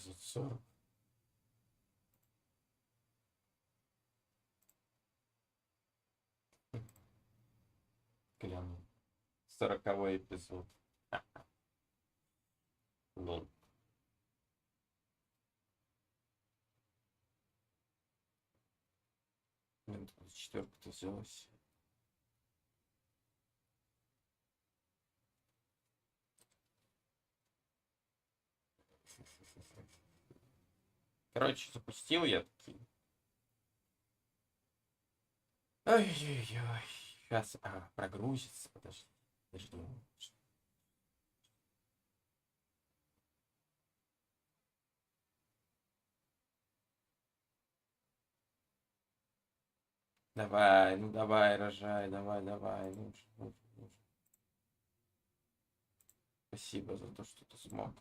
эпизод 40. Гляну. 40-й эпизод. Лол. Четвёрка-то взялась. Короче, запустил я такие. Ой-ой-ой. Сейчас прогрузится. Подожди. Давай, ну давай, рожай, давай. Ну. Спасибо за то, что ты смог.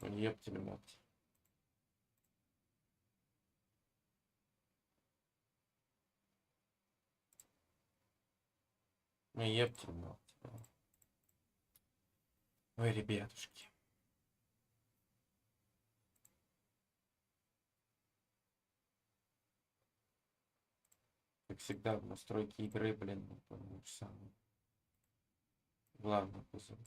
Ну, ептили мать. Ну, ептили мать. Ой, ребятушки. Как всегда, в настройке игры, блин, ну, самое главное эпизод.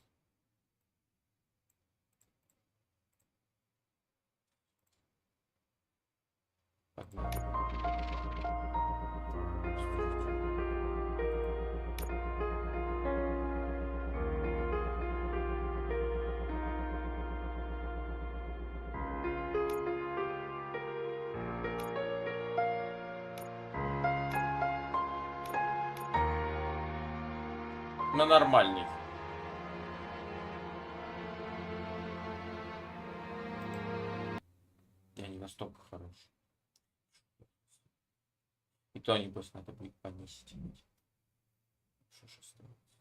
Погнали. Но нормальный. Я не настолько хорош. И то, небось, надо будет понизить. Что ж остается?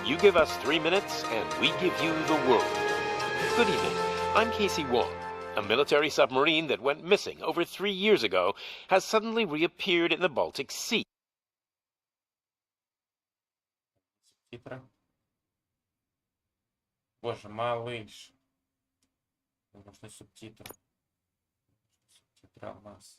You give us 3 minutes, and we give you the world. Good evening. I'm Casey Wong. A military submarine that went missing over 3 years ago has suddenly reappeared in the Baltic Sea. Субтитры. Боже, малыш. Нужны субтитры. Субтитры алмаз.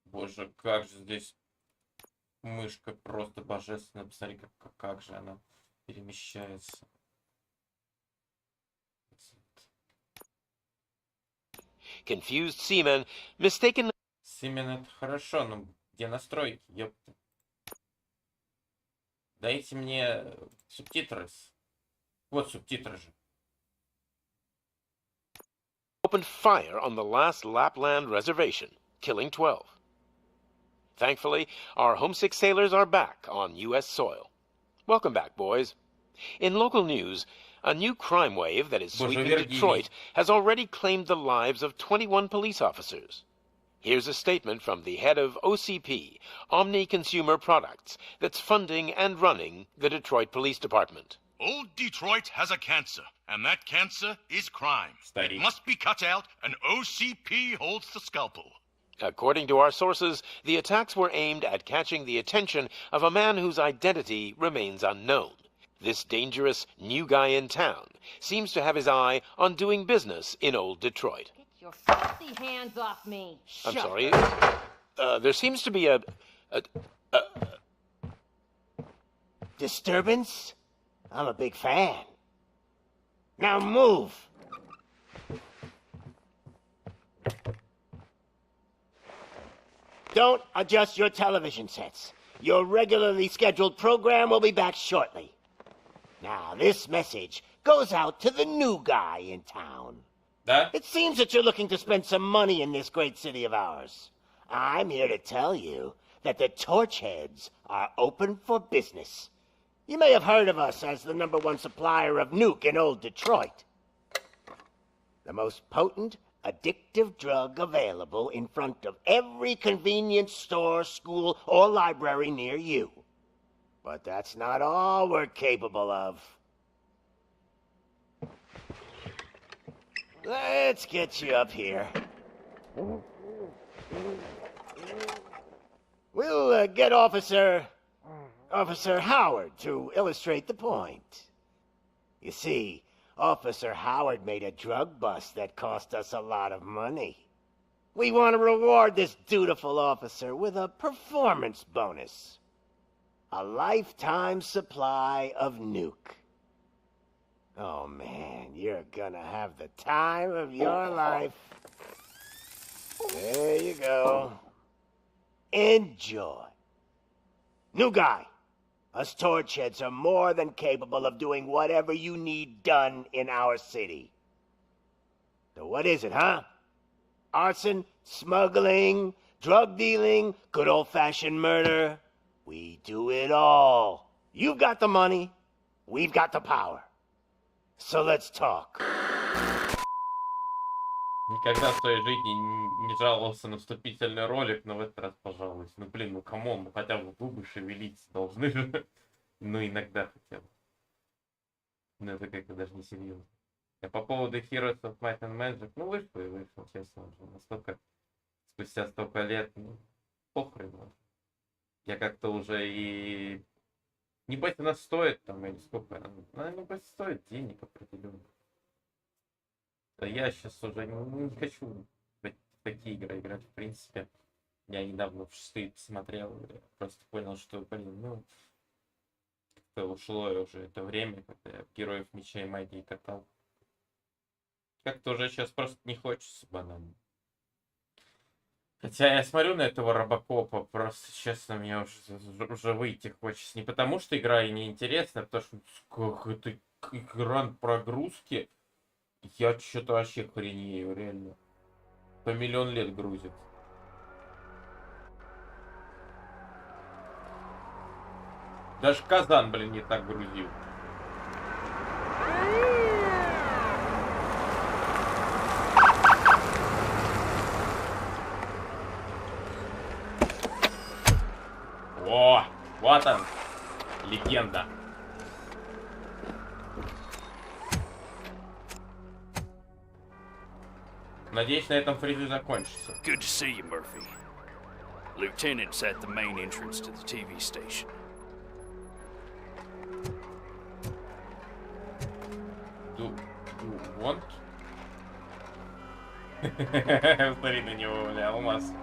Боже, как же здесь мышка просто божественная. Посмотри, как же она перемещается. Confused seamen mistaken. Семен, это хорошо, но где настройки? Ёпта. Дайте мне субтитры. Вот субтитры же. Opened fire on the last Lapland reservation, killing 12. Thankfully, our homesick sailors are back on U.S. soil. Welcome back, boys. In local news, a new crime wave that is sweeping Detroit has already claimed the lives of 21 police officers. Here's a statement from the head of OCP, Omni Consumer Products, that's funding and running the Detroit Police Department. Old Detroit has a cancer, and that cancer is crime. Study. It must be cut out, and OCP holds the scalpel. According to our sources, the attacks were aimed at catching the attention of a man whose identity remains unknown. This dangerous new guy in town seems to have his eye on doing business in old Detroit. Your filthy hands off me. I'm Shut sorry. There seems to be a Disturbance? I'm a big fan. Now move! Don't adjust your television sets. Your regularly scheduled program will be back shortly. Now, this message goes out to the new guy in town. Да? It seems that you're looking to spend some money in this great city of ours. I'm here to tell you that the Torchheads are open for business. You may have heard of us as the #1 supplier of nuke in old Detroit. The most potent, addictive drug available in front of every convenience store, school, or library near you. But that's not all we're capable of. Let's get you up here. We'll get Officer Howard to illustrate the point. You see, Officer Howard made a drug bust that cost us a lot of money. We want to reward this dutiful officer with a performance bonus. A lifetime supply of nuke. Oh man, you're gonna have the time of your life. There you go. Enjoy. New guy. Us Torchheads are more than capable of doing whatever you need done in our city. So what is it, huh? Arson, smuggling, drug dealing, good old-fashioned murder. We do it all. You've got the money, we've got the power. So let's talk. Никогда в своей жизни не жаловался на вступительный ролик, но в этот раз пожалуйста. Ну блин, ну камон, ну хотя бы губы шевелиться должны же. Ну иногда хотя бы. Ну это как-то даже не серьезно. А по поводу Heroes of Might and Magic, ну вышел и вышел, честно уже. Настолько, спустя столько лет, ну похрен. Я как-то уже и... Небось она стоит там, или сколько она... Она, небось, стоит денег определенно. Я сейчас уже не хочу в такие игры играть, в принципе. Я недавно в 6 посмотрел, просто понял, что, блин, ну, как-то ушло уже это время, когда я Героев Меча и Магии катал. Как-то уже сейчас просто не хочется банально. Хотя я смотрю на этого Робокопа, просто, честно, мне уже выйти хочется. Не потому, что игра и неинтересна, а потому что как это экран прогрузки... Я что-то вообще хренею, реально. По миллион лет грузит. Даже Казан, блин, не так грузил. О, вот он, легенда. Надеюсь, на этом фризе закончится. Good to see you, Murphy. Lieutenant's at the main entrance to the TV station. Do you want? Смотри на него, бля, алмаз.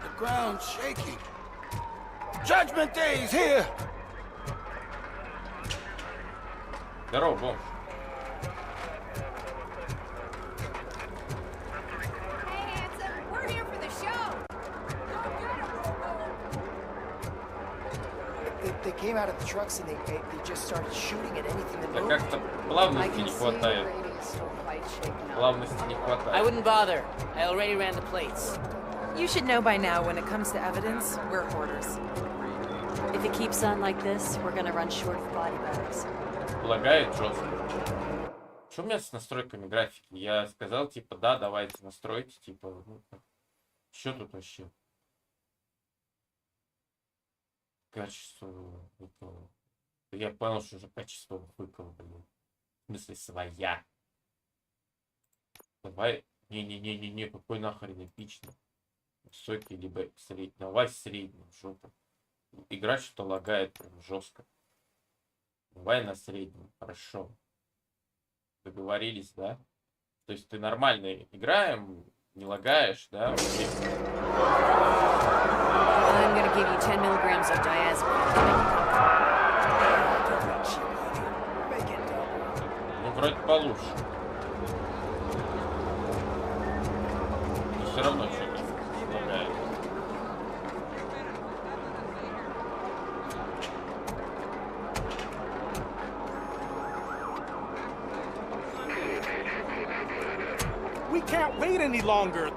The ground's shaking. Judgment Day is here. Здорово, бомж. Hey, handsome, we're here for the show. They came out of the trucks and they just started shooting at anything that Да moved. как-то плавности не хватает. Плавности не I хватает. wouldn't bother. I already ran the plates. You should know by now when it comes to evidence, we're hoarders. If it keeps on like this, we're gonna run short of body bags. Лагает жестко. Что у меня с настройками графики? Я сказал, типа, да, давайте настройте, типа, ну, что тут вообще? Качество выкова. Я понял, что уже качество выкова, блин. В смысле, своя. Давай. Не-не-не-не-не, какой нахрен эпичный. Высокий, либо средний. Давай средний, жопа. Игра что-то лагает прям жестко. Давай на среднем, хорошо. Договорились, да? То есть ты нормально играем, не лагаешь, да? I'm gonna give you 10 milligrams of diazepam. Ну, вроде получше. Но все равно что-то лагает. We can't wait any longer.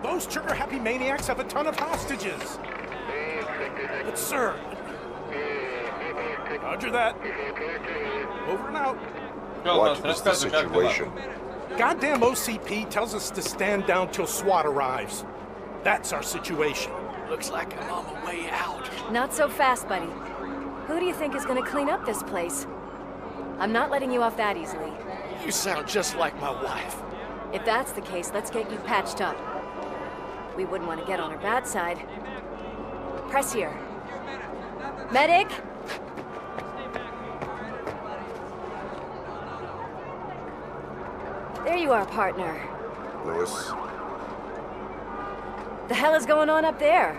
Those trigger-happy maniacs have a ton of hostages. But sir... Roger that. Over and out. What is the situation? Goddamn OCP tells us to stand down till SWAT arrives. That's our situation. Looks like I'm on the way out. Not so fast, buddy. Who do you think is gonna clean up this place? I'm not letting you off that easily. You sound just like my wife. If that's the case, let's get you patched up. We wouldn't want to get on her bad side. Press here. Medic! There you are, partner. Lewis. The hell is going on up there?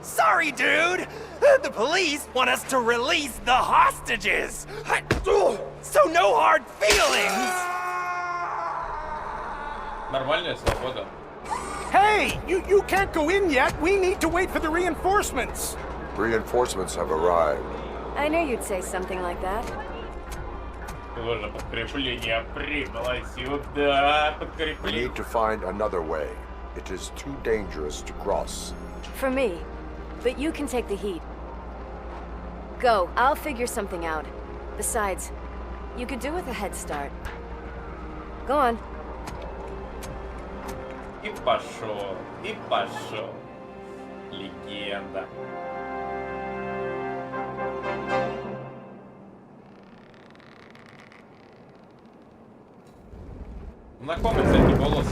Sorry, dude! The police want us to release the hostages! So no hard feelings! Нормальная свобода. Hey! You can't go in yet! We need to wait for the reinforcements! Reinforcements have arrived. I knew you'd say something like that. Тоже подкрепление прибыло сюда. We Подкрепление. need to find another way. It is too dangerous to cross. For me. But you can take the heat. Go. I'll figure something out. Besides, you could do with a head start. Go on. И пошел, и пошел. Легенда. Знакомый, кстати, голос.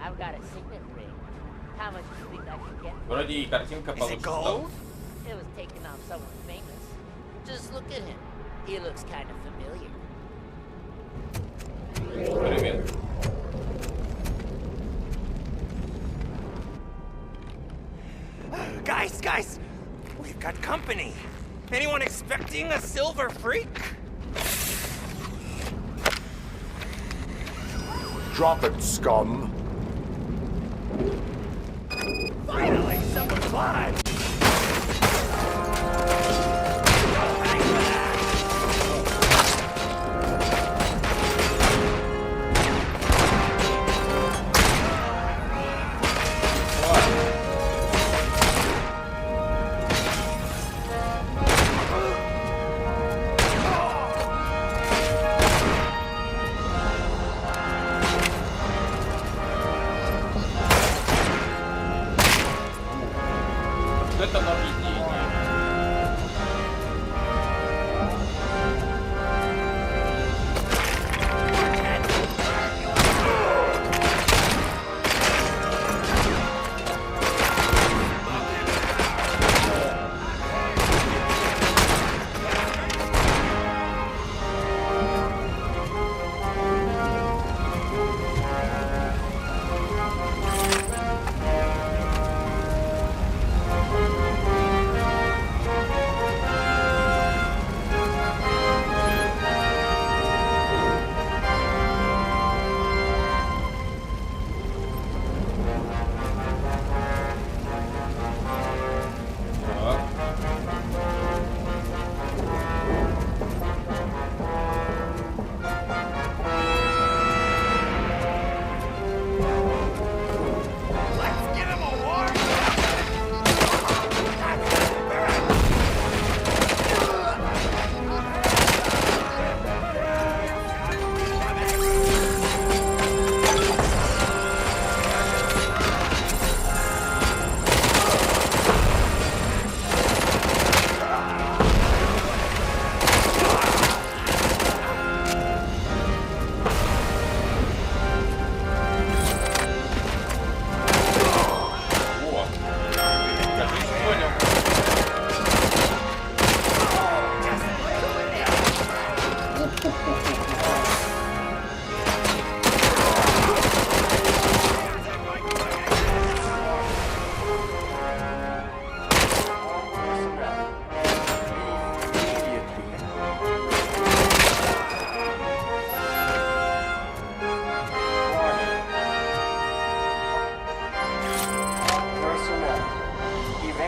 I've got a signet ring. How much do you think I can get? Вроде и картинка получше стала. It was taken off someone famous. Just look at him. He looks kind of familiar. Привет. Guys, we've got company. Anyone expecting a silver freak? Drop it, scum. Finally, someone climbed. Это наведение.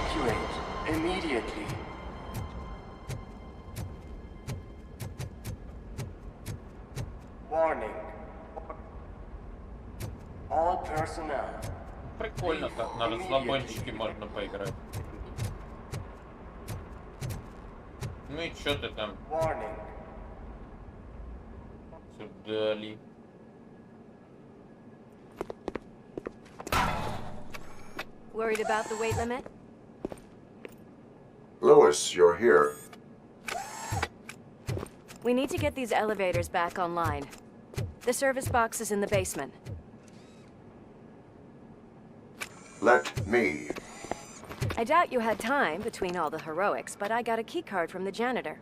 Evacuate immediately. Warning. All personnel. Прикольно так, на расслабончике можно поиграть. Ну и чё ты там? Warning. Сюда ли? Worried about the weight limit? Lewis, you're here. We need to get these elevators back online. The service box is in the basement. Let me. I doubt you had time between all the heroics, but I got a keycard from the janitor.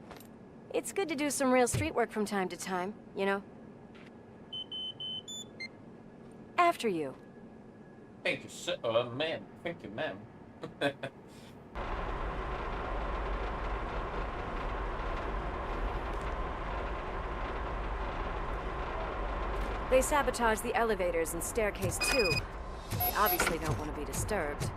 It's good to do some real street work from time to time, you know? After you. Thank you, sir. Ma'am. Thank you, ma'am. They sabotaged the elevators and staircase too. They obviously don't want to be disturbed.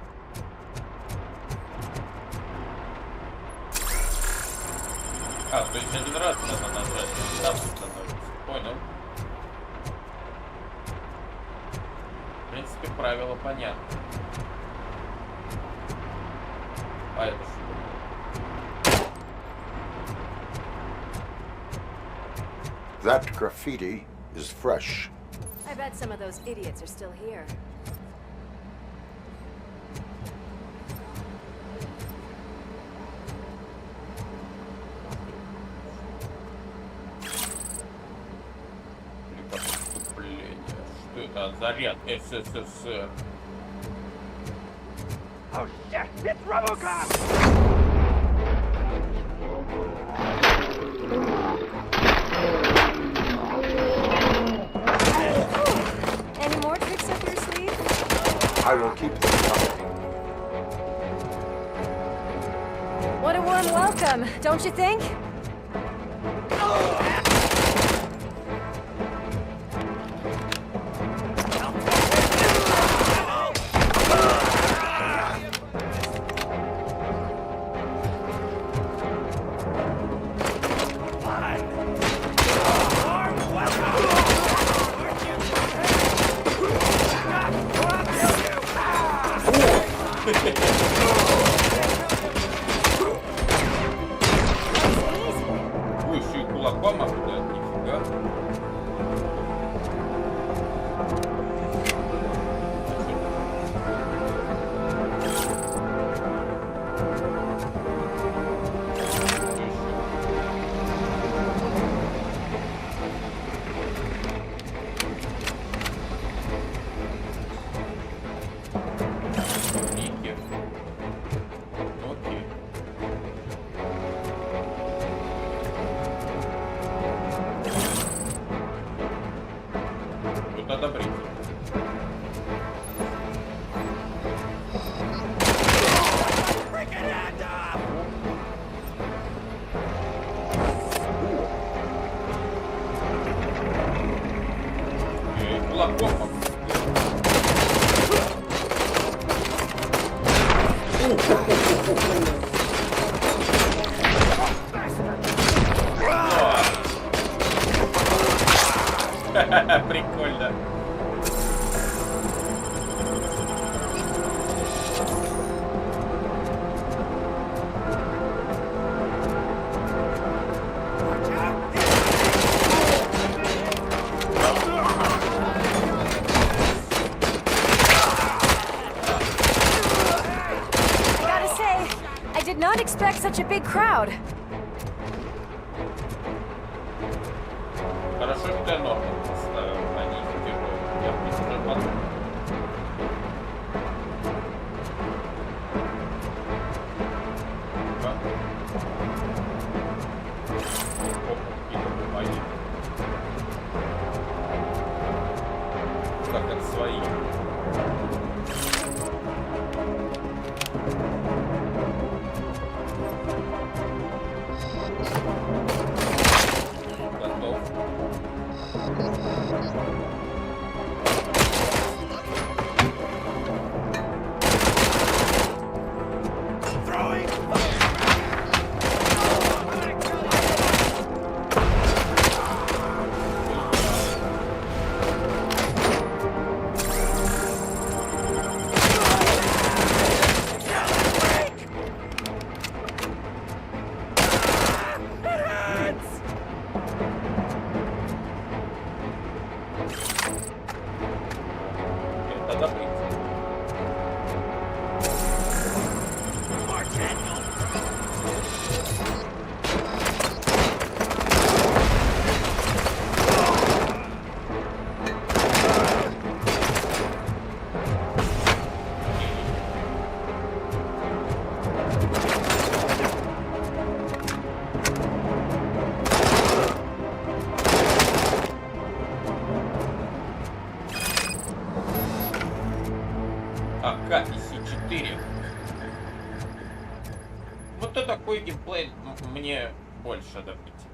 А, то есть один раз надо нажать, там становится. Понял. В принципе, правила понятны. А это что? That graffiti is fresh. I bet some of those idiots are still here. Что это? Заряд СССР. Oh shit! It's Robocop! Any more tricks up your sleeve? I will keep them coming. What a warm welcome, don't you think? Ой, еще и кулаком обладает, нифига. Прикольно. Gotta say, I did not expect such a big crowd. Хорошо, что я норму поставил, а не герой. Я уже подумал. Как от своих. Готов. Вот то такой геймплей мне больше адаптится.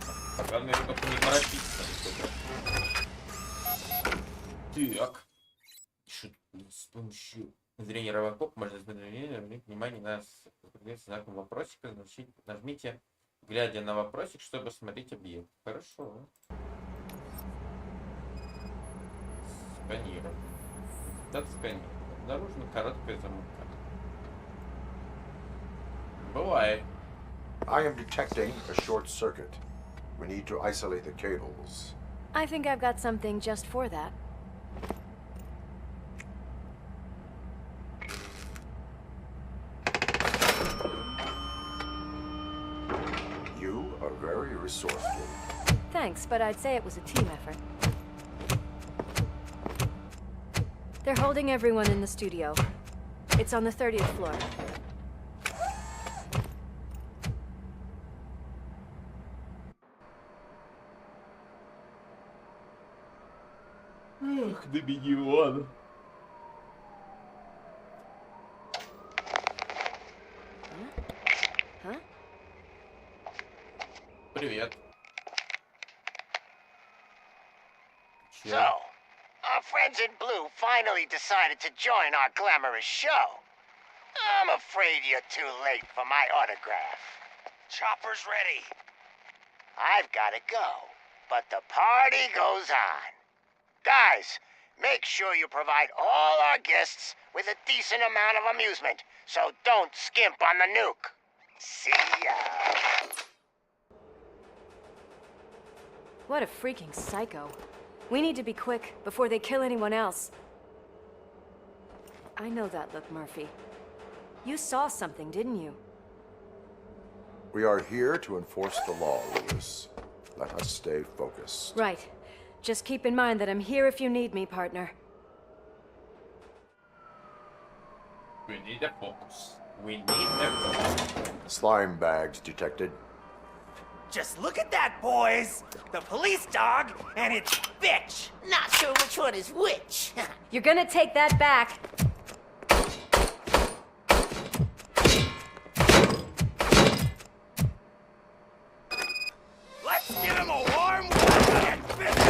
Главное, только не торопиться. Так. С помощью зрения Robocop можно обратить внимание на знаком вопросика. Нажмите, глядя на вопросик, чтобы смотреть объект. Хорошо. Сканировать. Отсканировать. Обнаружена короткая замка. Бывает. I am detecting a short circuit. We need to isolate the cables. I think I've got something just for that. You are very resourceful. Thanks, but I'd say it was a team effort. They're holding everyone in the studio. It's on the 30th floor. Эх, Доминион. Привет. So, our friends in blue finally decided to join our glamorous show. I'm afraid you're too late for my autograph. Chopper's ready. I've gotta go, but the party goes on. Guys, make sure you provide all our guests with a decent amount of amusement, so don't skimp on the nuke. See ya. What a freaking psycho. We need to be quick before they kill anyone else. I know that look, Murphy. You saw something, didn't you? We are here to enforce the law, Lewis. Let us stay focused. Right. Just keep in mind that I'm here if you need me, partner. We need a focus. We need a focus. Slime bags detected. Just look at that, boys! The police dog and its bitch! Not sure which one is which. You're gonna take that back. Let's give him a warm welcome and finish!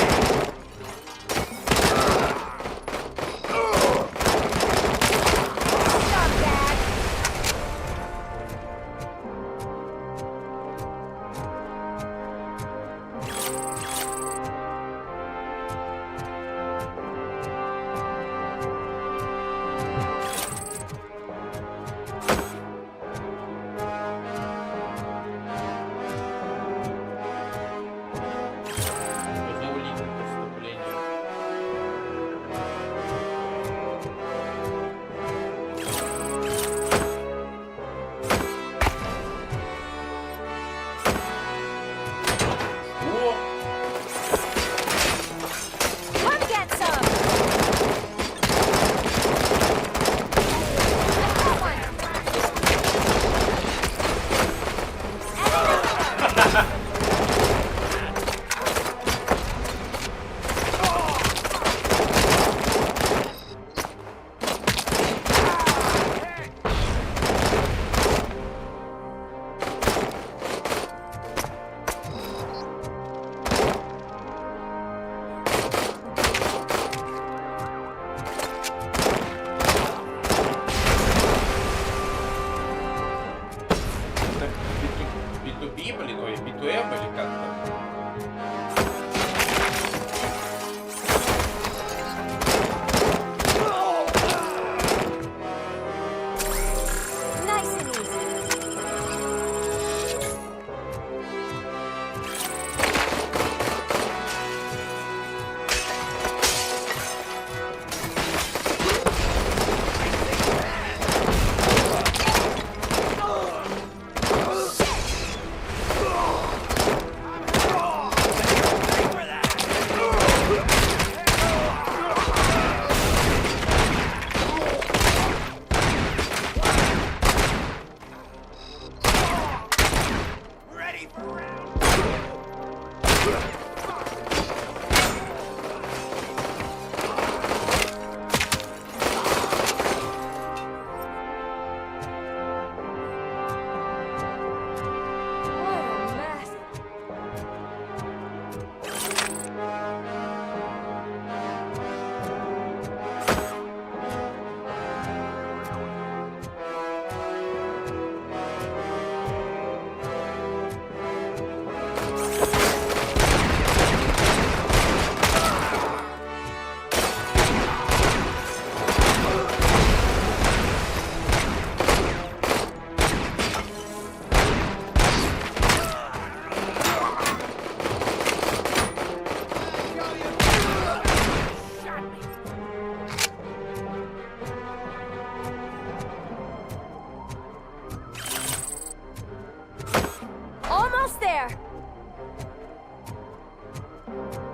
Almost there.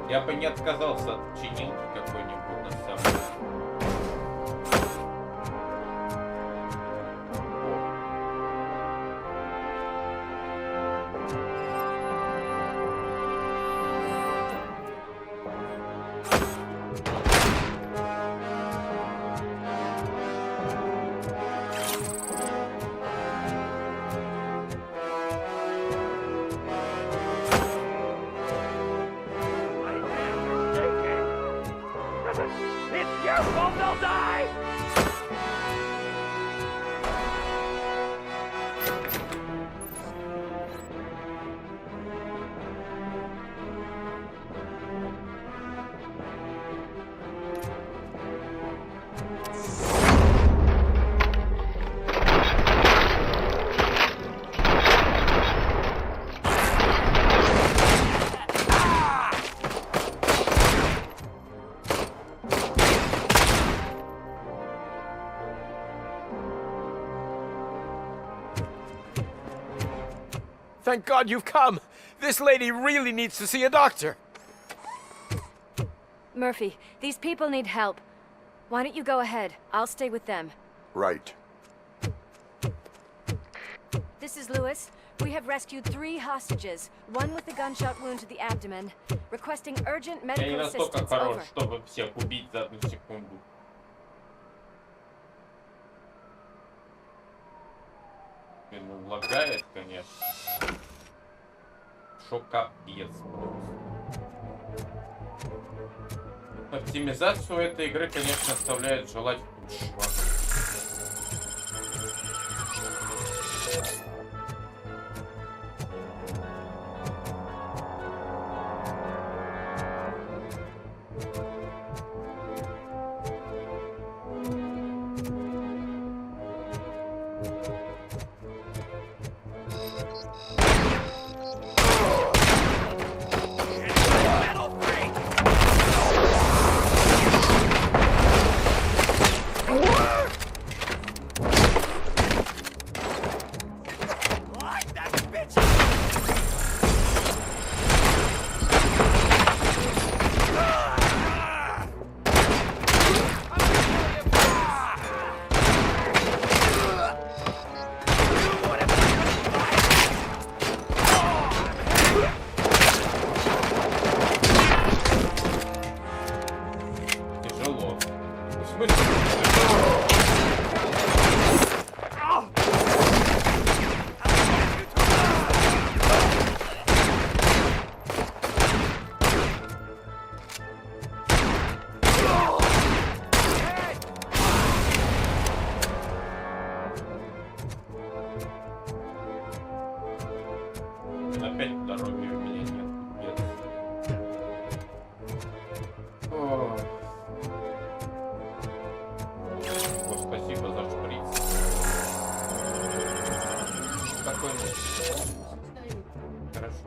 Я бы не отказался от чинилки какой-нибудь на самом деле. Thank God you've come. This lady really needs to see a doctor. Murphy, these people need help. Why don't you go ahead? I'll stay with them. Right. This is Lewis. We have rescued 3 hostages, one with a gunshot wound to the abdomen, requesting urgent Я не medical настолько assistance. хорош, Over. чтобы всех убить за 1 секунду. Ну, лагает, конечно. Шо капец. Оптимизацию этой игры, конечно, оставляет желать лучшего. Опять дороги у меня нет. Нет. О, спасибо за шприц. Спокойно. Хорошо.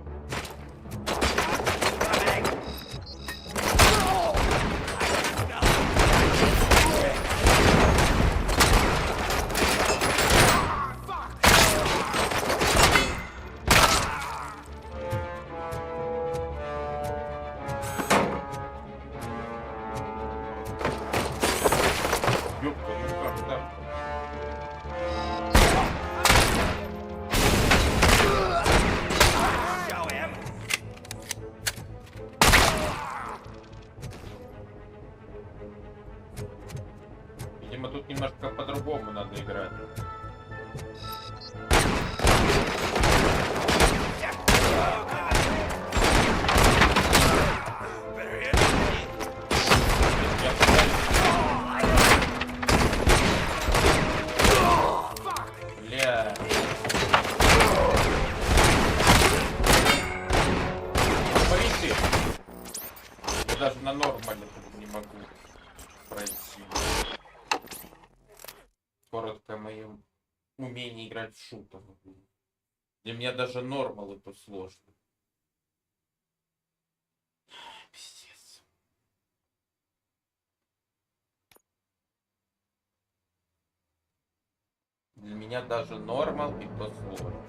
Видимо, тут немножко по-другому надо играть. Бля. Смотрите. Я даже на нормале не могу пройти. Коротко о моем умении играть в шутер. Для меня даже нормал это сложно. Пиздец. Для меня даже нормал и то сложно.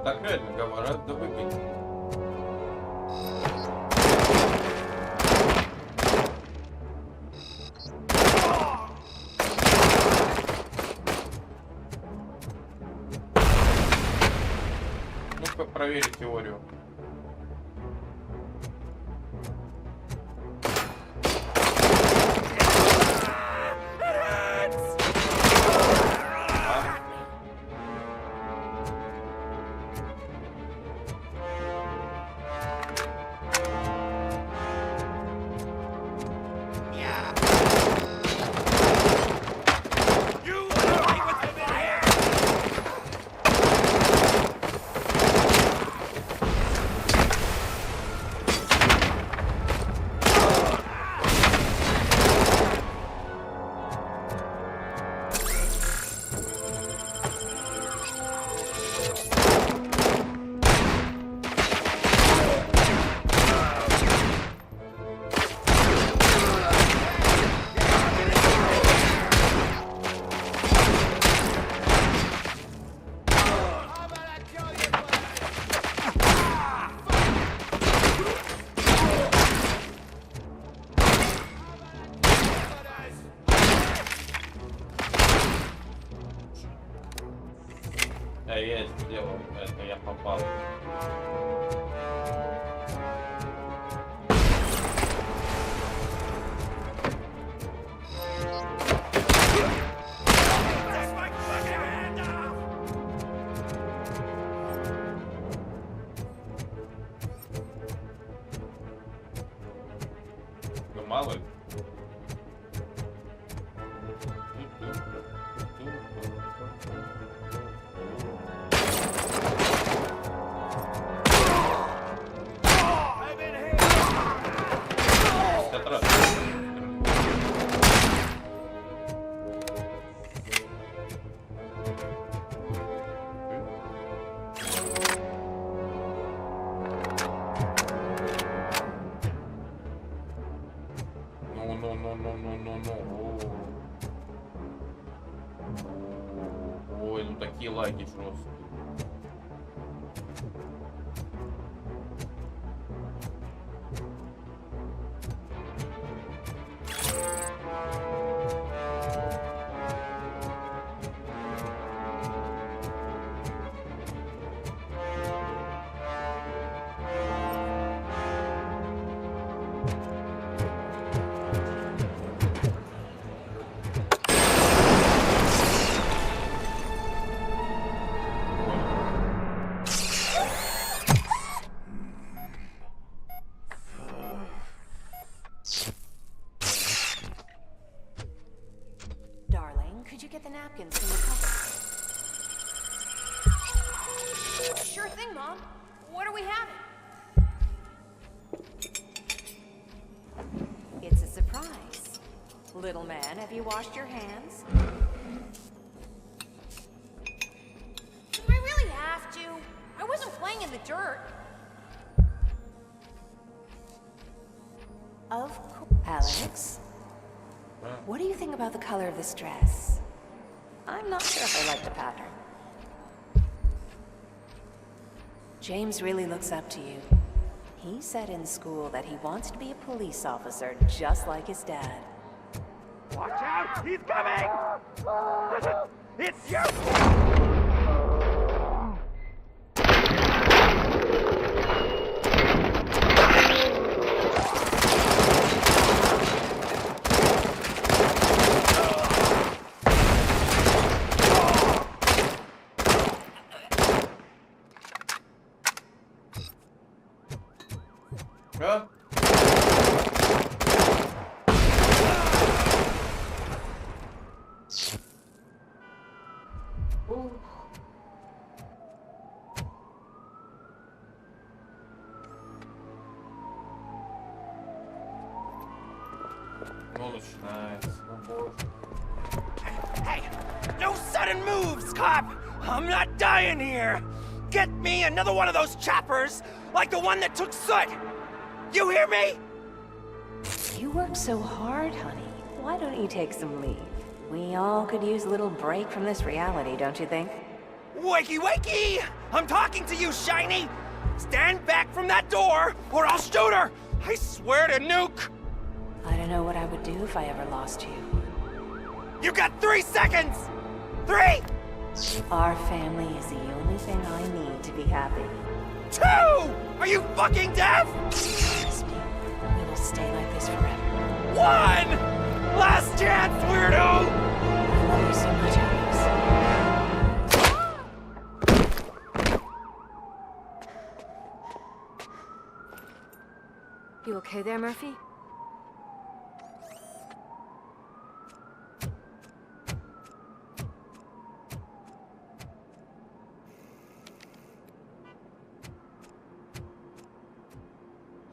Так реально говорят, да выпить. Ну-ка проверить теорию. Я сделал это, я попал. Ну мало ли. Ой, ну такие лаги жесткие. Darling, could you get the napkins from the cupboard? Sure thing, Mom. What are we having? It's a surprise. Little man, have you washed your hands? Do I really have to? I wasn't playing in the dirt. Of course. Alex, what do you think about the color of this dress? I'm not sure if I like the pattern. James really looks up to you. He said in school that he wants to be a police officer just like his dad. Watch out! He's coming! It's you! Huh? Ну, начинается. Ну, боже. Hey! No sudden moves, cop! I'm not dying here! Get me another one of those choppers, like the one that took Soot! You hear me? You work so hard, honey. Why don't you take some leave? We all could use a little break from this reality, don't you think? Wakey, wakey! I'm talking to you, Shiny! Stand back from that door, or I'll shoot her! I swear to nuke! I don't know what I would do if I ever lost you. You got 3 seconds! 3! Our family is the only thing I need to be happy. 2! Are you fucking deaf? Trust me, we will stay like this forever. 1! Last chance, weirdo! I love you so much, Alex. You okay there, Murphy?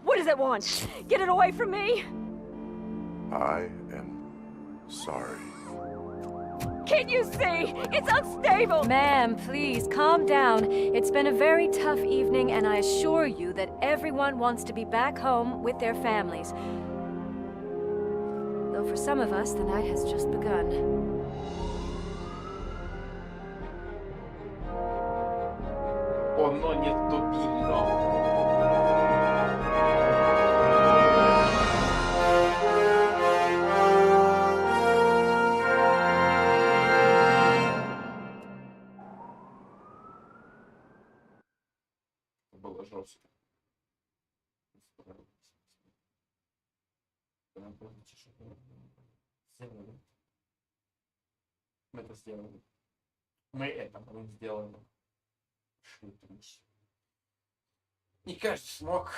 What does it want? Get it away from me! I am sorry. Can't you see? It's unstable! Ma'am, please, calm down. It's been a very tough evening, and I assure you that everyone wants to be back home with their families. Though for some of us, the night has just begun. Оно нестабильно. Было жестко. Сделали. Мы это сделали. Мы это сделали. Не каждый смог,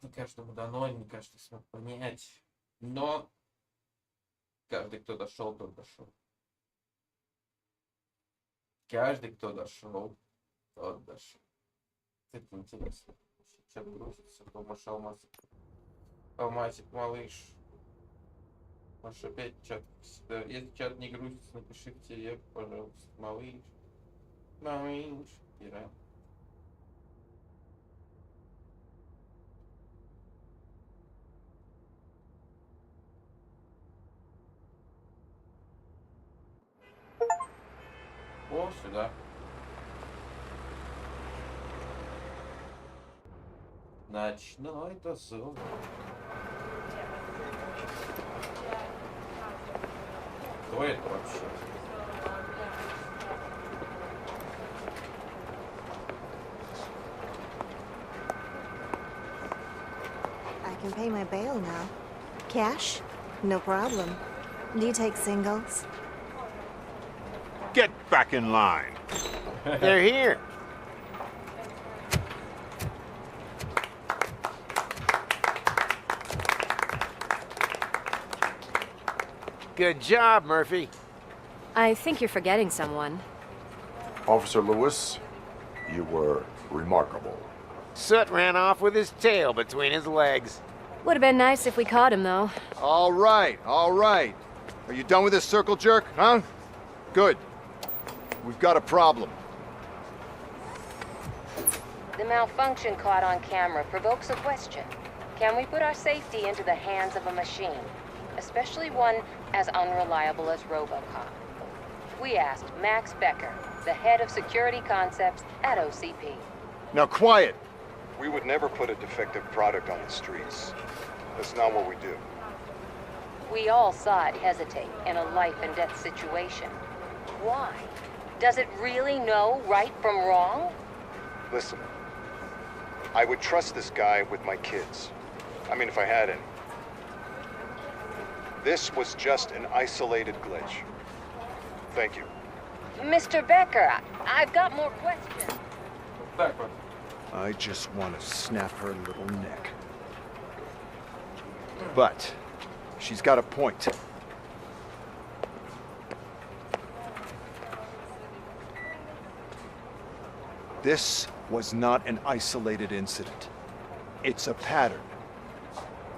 не каждому дано, не каждый смог понять. Но каждый, кто дошел, тот дошел. Каждый, кто дошел, тот дошел. Это интересно. Чат грузится, Томаш Алмазик. Алмазик, малыш. Маш опять чат всегда. Если чат не грузится, напиши в теле, пожалуйста. Малыш. Малыш. Ира. О, сюда. Ночной дозор. Кто это вообще? I can pay my bail now. Cash? No problem. Do you take singles? Get back in line. They're here. Good job, Murphy. I think you're forgetting someone. Officer Lewis, you were remarkable. Soot ran off with his tail between his legs. Would have been nice if we caught him, though. All right, all right. Are you done with this circle jerk, huh? Good. We've got a problem. The malfunction caught on camera provokes a question. Can we put our safety into the hands of a machine? Especially one as unreliable as Robocop. We asked Max Becker, the head of security concepts at OCP. Now quiet! We would never put a defective product on the streets. That's not what we do. We all saw it hesitate in a life and death situation. Why? Does it really know right from wrong? Listen, I would trust this guy with my kids. I mean, if I had any. This was just an isolated glitch. Thank you. Mr. Becker, I've got more questions. I just want to snap her little neck. But she's got a point. This was not an isolated incident. It's a pattern.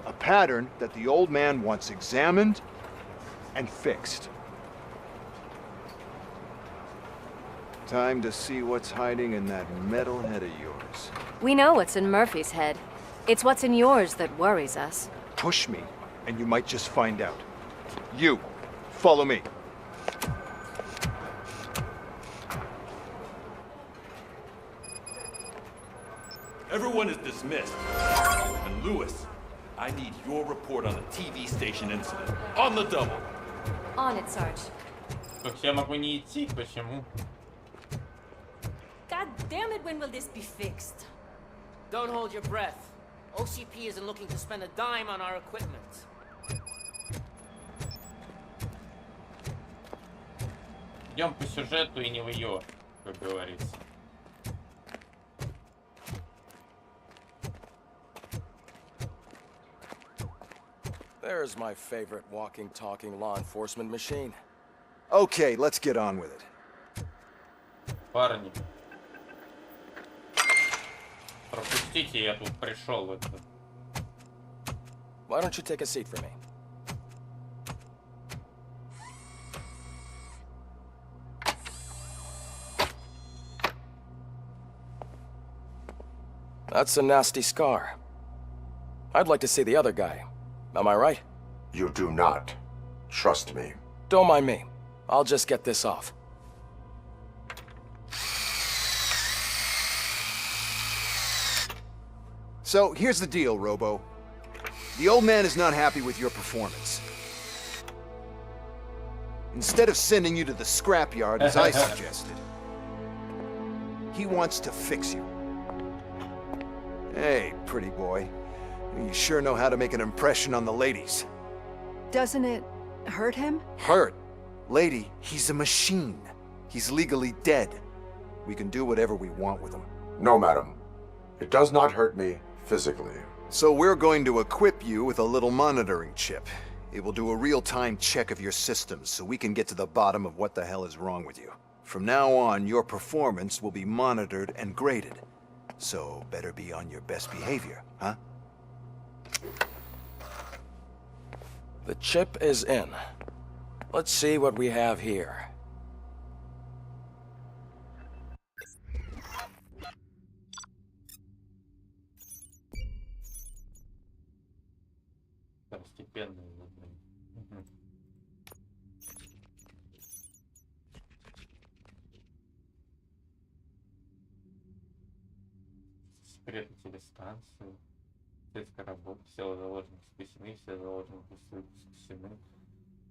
A pattern that the old man wants examined and fixed. Time to see what's hiding in that metal head of yours. We know what's in Murphy's head. It's what's in yours that worries us. Push me, and you might just find out. You, follow me. Everyone is dismissed. And Lewis, I need your report on the TV station incident. On the double. On it, Sarge. То есть я могу не идти? Почему? God damn it, when will this be fixed? Don't hold your breath. OCP isn't looking to spend a dime on our equipment. Идем по сюжету и не в ее, как говорится. There's my favorite walking, talking law enforcement machine. Okay, let's get on with it. Парни. Пропустите, я тут пришел. Это. Why don't you take a seat for me? That's a nasty scar. I'd like to see the other guy. Am I right? You do not. Trust me. Don't mind me. I'll just get this off. So, here's the deal, Robo. The old man is not happy with your performance. Instead of sending you to the scrapyard, as I suggested, he wants to fix you. Hey, pretty boy. You sure know how to make an impression on the ladies. Doesn't it hurt him? Hurt? Lady, he's a machine. He's legally dead. We can do whatever we want with him. No, madam. It does not hurt me physically. So we're going to equip you with a little monitoring chip. It will do a real-time check of your systems so we can get to the bottom of what the hell is wrong with you. From now on, your performance will be monitored and graded. So better be on your best behavior, huh? The chip is in. Let's see what we have here. секреты телестанции. Сельская работа, все заложники спасены, все заложники спасены.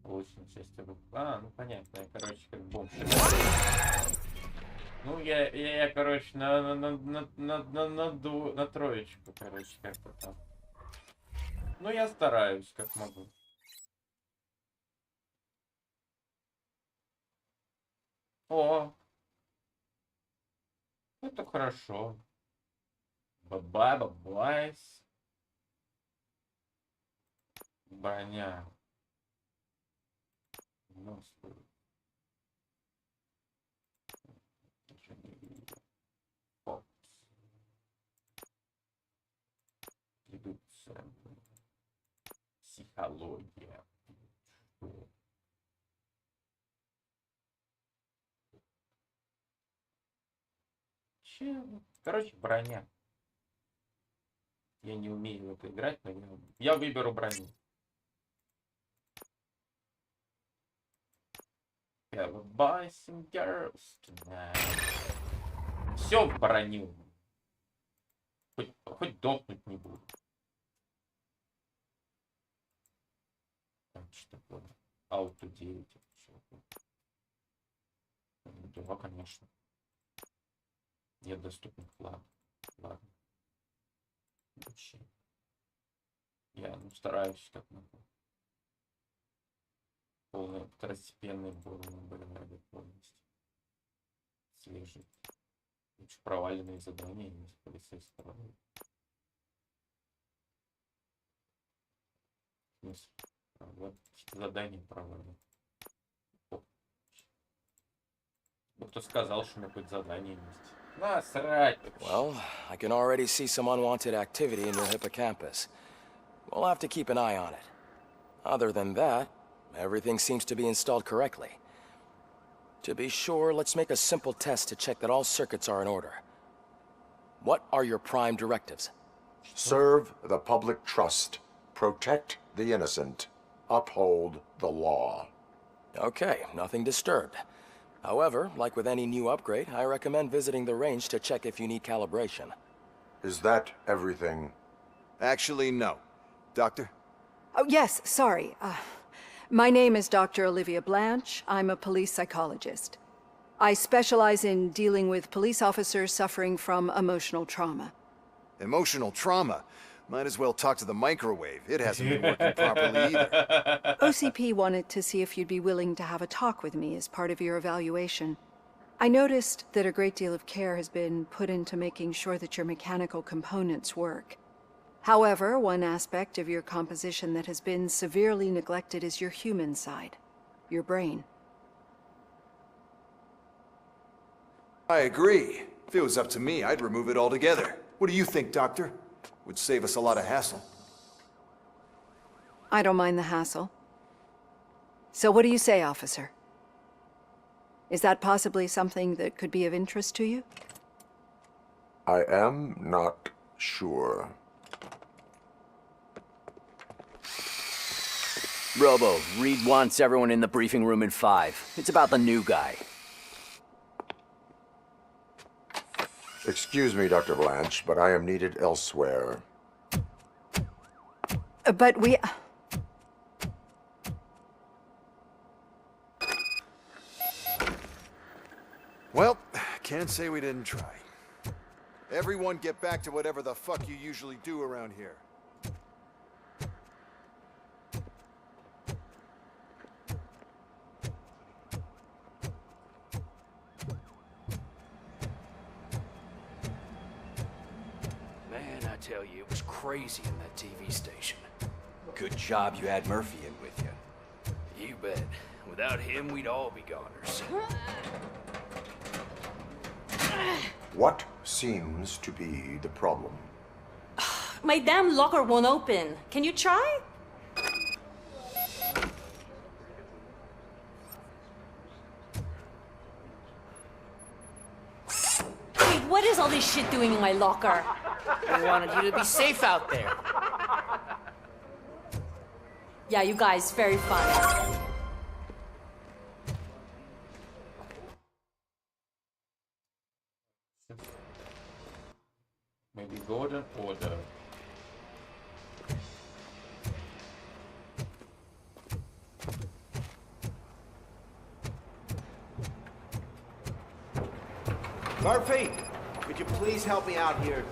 Лучшая часть ну понятно, я, короче, как бомж. Ну, я короче, на троечку, короче, как-то там. Ну, я стараюсь, как могу. О! Это хорошо. Бабайс. Броня. Ну, Редукция. Психология. Короче, броня. Я не умею в это играть, но я выберу броню. Все в броню. Хоть дохнуть не буду. Что такое? Ауто 9. Да, конечно. Нет доступных. Ладно. Вообще. Я стараюсь как могу. Полная второстепенная боевая готовность. Слежить. Лучше проваленные задания из полицейского. Вот задание провалено. Кто сказал, что у меня какое-то задание есть? Насрать. Well, I can already see some unwanted activity in your hippocampus. We'll have to keep an eye on it. Other than that, everything seems to be installed correctly. To be sure, let's make a simple test to check that all circuits are in order. What are your prime directives? Serve the public trust. Protect the innocent. Uphold the law. Okay, nothing disturbed. However, like with any new upgrade, I recommend visiting the range to check if you need calibration. Is that everything? Actually, no. Doctor? Oh, yes, sorry. My name is Dr. Olivia Blanche. I'm a police psychologist. I specialize in dealing with police officers suffering from emotional trauma. Emotional trauma? Might as well talk to the microwave. It hasn't been working properly either. OCP wanted to see if you'd be willing to have a talk with me as part of your evaluation. I noticed that a great deal of care has been put into making sure that your mechanical components work. However, one aspect of your composition that has been severely neglected is your human side, your brain. I agree. If it was up to me, I'd remove it altogether. What do you think, Doctor? Would save us a lot of hassle. I don't mind the hassle. So what do you say, officer? Is that possibly something that could be of interest to you? I am not sure. Robo, Reed wants everyone in the briefing room in 5. It's about the new guy. Excuse me, Dr. Blanche, but I am needed elsewhere. But we... Well, can't say we didn't try. Everyone get back to whatever the fuck you usually do around here. Man, I tell you, it was crazy in that TV station. Good job you had Murphy in with you. You bet. Without him, we'd all be goners. What seems to be the problem? My damn locker won't open. Can you try? Wait, what is all this shit doing in my locker? I wanted you to be safe out there. Yeah, you guys, very fun. Maybe go Murphy, could you please help me out here?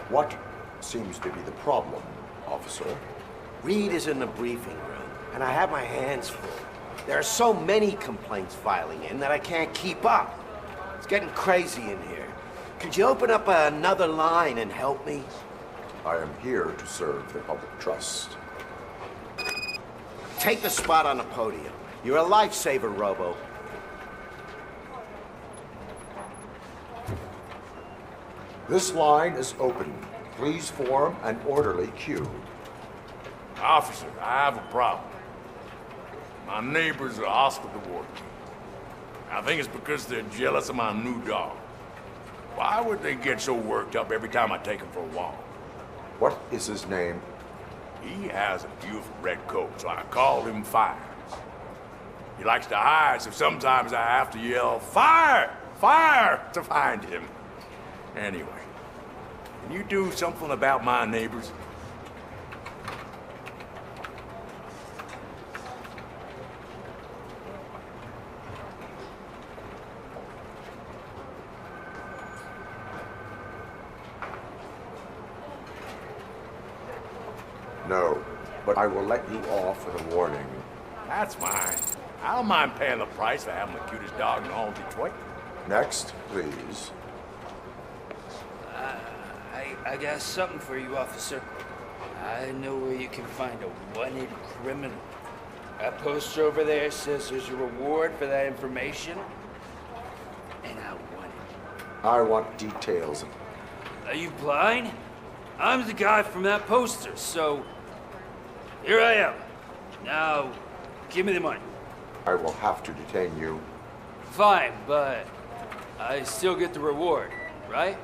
What seems to be the problem, officer? Reed is in the briefing room, and I have my hands full. There are so many complaints filing in that I can't keep up. It's getting crazy in here. Could you open up another line and help me? I am here to serve the public trust. Take the spot on the podium. You're a lifesaver, Robo. This line is open. Please form an orderly queue. Officer, I have a problem. My neighbors are hostile toward me. I think it's because they're jealous of my new dog. Why would they get so worked up every time I take him for a walk? What is his name? He has a beautiful red coat, so I call him Fire. He likes to hide, so sometimes I have to yell, "Fire! Fire!" to find him. Anyway, can you do something about my neighbors? No, but I will let you off with a warning. That's fine. I don't mind paying the price for having the cutest dog in all of Detroit. Next, please. I got something for you, officer. I know where you can find a wanted criminal. That poster over there says there's a reward for that information, and I want it. I want details. Are you blind? I'm the guy from that poster, so here I am. Now, give me the money. I will have to detain you. Fine, but I still get the reward, right?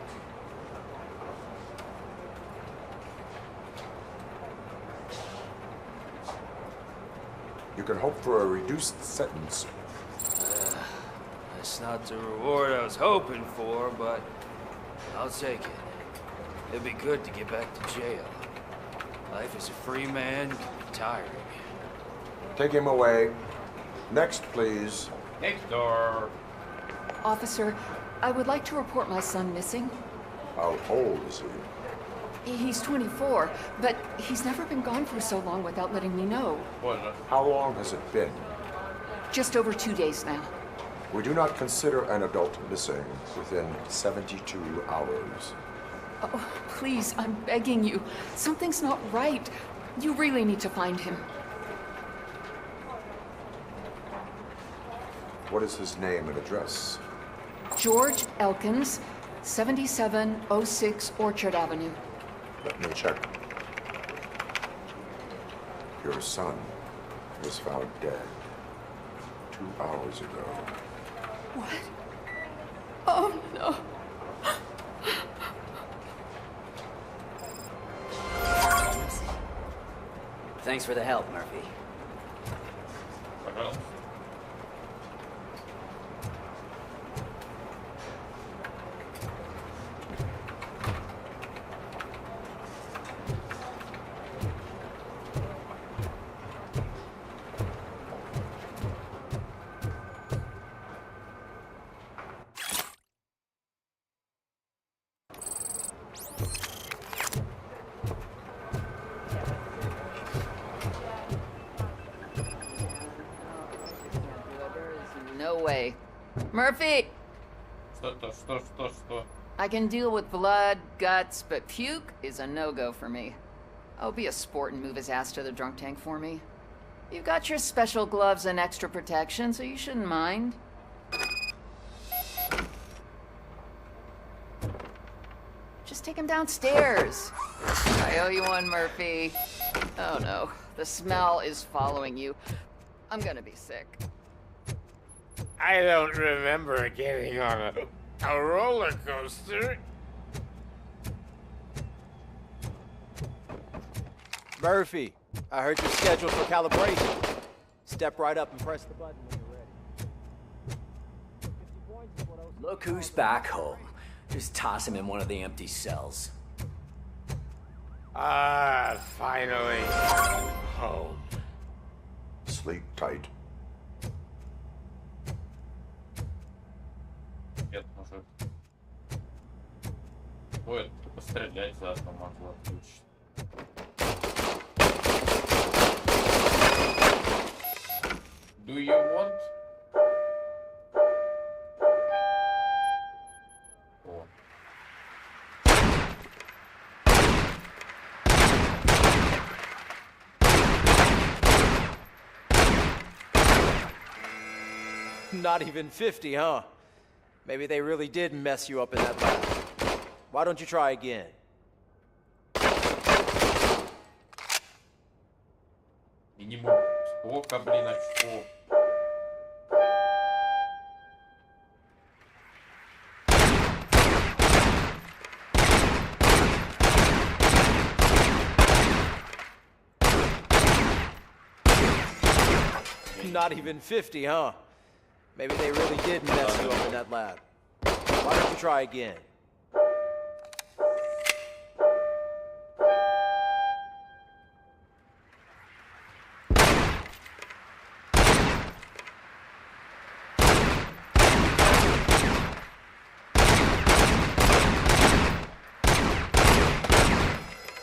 You can hope for a reduced sentence. That's not the reward I was hoping for, but I'll take it. It'd be good to get back to jail. Life as a free man can be tiring. Take him away. Next, please. Next door. Officer, I would like to report my son missing. How old is he? He's 24, but he's never been gone for so long without letting me know. How long has it been? Just over 2 days now. We do not consider an adult missing within 72 hours. Oh, please, I'm begging you. Something's not right. You really need to find him. What is his name and address? George Elkins, 7706 Orchard Avenue. Let me check. Your son was found dead 2 hours ago. What? Oh, no. Thanks for the help, Murphy. No way. Murphy! Что? I can deal with blood, guts, but puke is a no-go for me. Oh, be a sport and move his ass to the drunk tank for me. You've got your special gloves and extra protection, so you shouldn't mind. Just take him downstairs. I owe you one, Murphy. Oh no, the smell is following you. I'm gonna be sick. I don't remember getting on a roller coaster. Murphy, I heard you're scheduled for calibration. Step right up and press the button when you're ready. Look who's back home. Just toss him in one of the empty cells. Ah, finally. Home. Sleep tight. Нет, может. Будет пострелять заодно могу отключить. Do you want? О. Not even 50, huh? Maybe they really did mess you up in that lab. Why don't you try again? Минимум сколько, блин, очков? Not even 50, huh? Maybe they really did mess you up in that lab. Why don't you try again?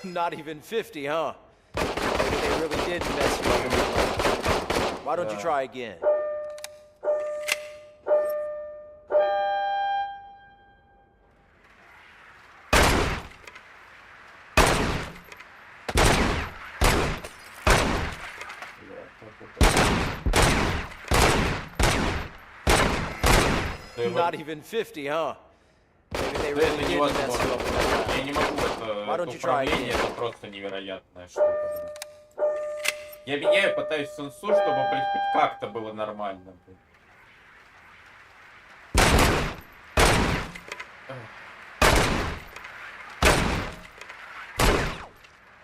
Not even 50, huh? Maybe they really did mess you up in that lab. Why don't you try again? Not even 50, huh? Maybe they really did mess you up in that lab. Я не могу это управление, это просто невероятная штука. Я меняю, пытаюсь сенсу, чтобы, блин, хоть как-то было нормально.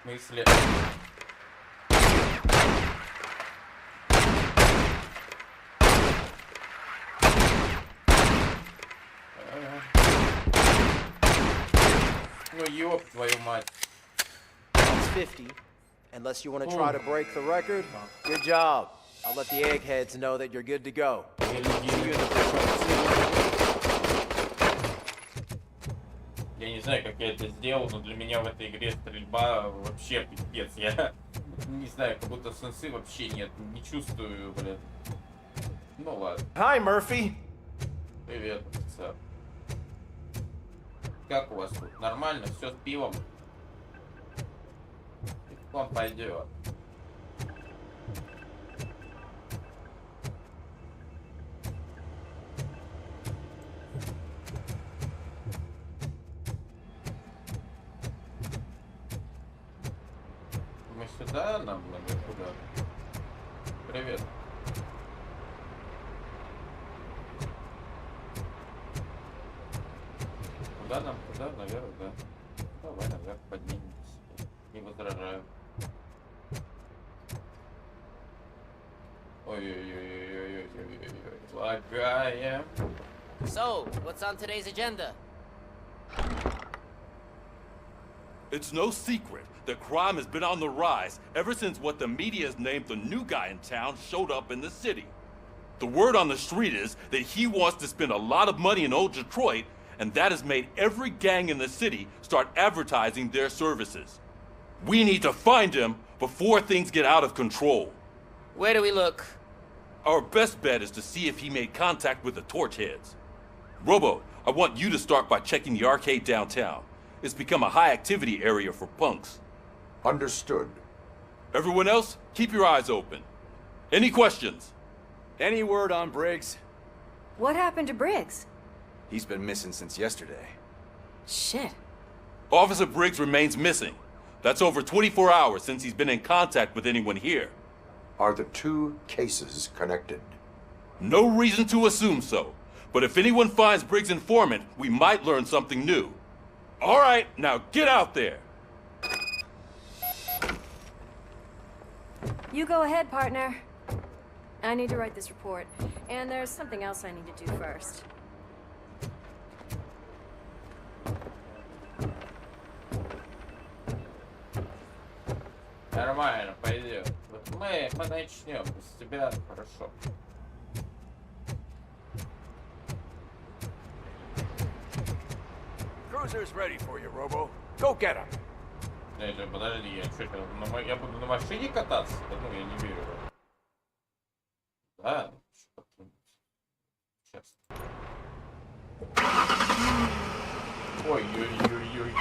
Мысли. Ну ёб твою мать. It's 50. Unless you want to try to break the record, good job. I'll let the eggheads know that you're good to go. See you in the Я не знаю, как я это сделал, но для меня в этой игре стрельба вообще пипец. Я не знаю, как будто сенсы вообще нет. Не чувствую, блин. Ну ладно. Hi, Murphy. Привет, офицер. Как у вас тут? Нормально? Все с пивом? К вам пойдет. Мы сюда нам надо куда? Привет. Куда нам? Куда? Наверх, да. Давай наверх поднимемся. Не возражаю. Ой-ой-ой-ой-ой-ой-ой-ой. Лагаем. So, what's on today's agenda? It's no secret that crime has been on the rise ever since what the media has named the new guy in town showed up in the city. The word on the street is that he wants to spend a lot of money in old Detroit, and that has made every gang in the city start advertising their services. We need to find him before things get out of control. Where do we look? Our best bet is to see if he made contact with the torch heads. Robo, I want you to start by checking the arcade downtown. It's become a high-activity area for punks. Understood. Everyone else, keep your eyes open. Any questions? Any word on Briggs? What happened to Briggs? He's been missing since yesterday. Shit. Officer Briggs remains missing. That's over 24 hours since he's been in contact with anyone here. Are the two cases connected? No reason to assume so. But if anyone finds Briggs' informant, we might learn something new. All right, now get out there. You go ahead, partner. I need to write this report, and there's something else I need to do first. Нормально, пойдет. Мы начнем с тебя, хорошо. Cruiser's ready for you, Robo. Go get him. Подожди, я буду на машине кататься? Да ну, я не верю. Да? Сейчас. Ой-ой-ой-ой-ой-ой-ой.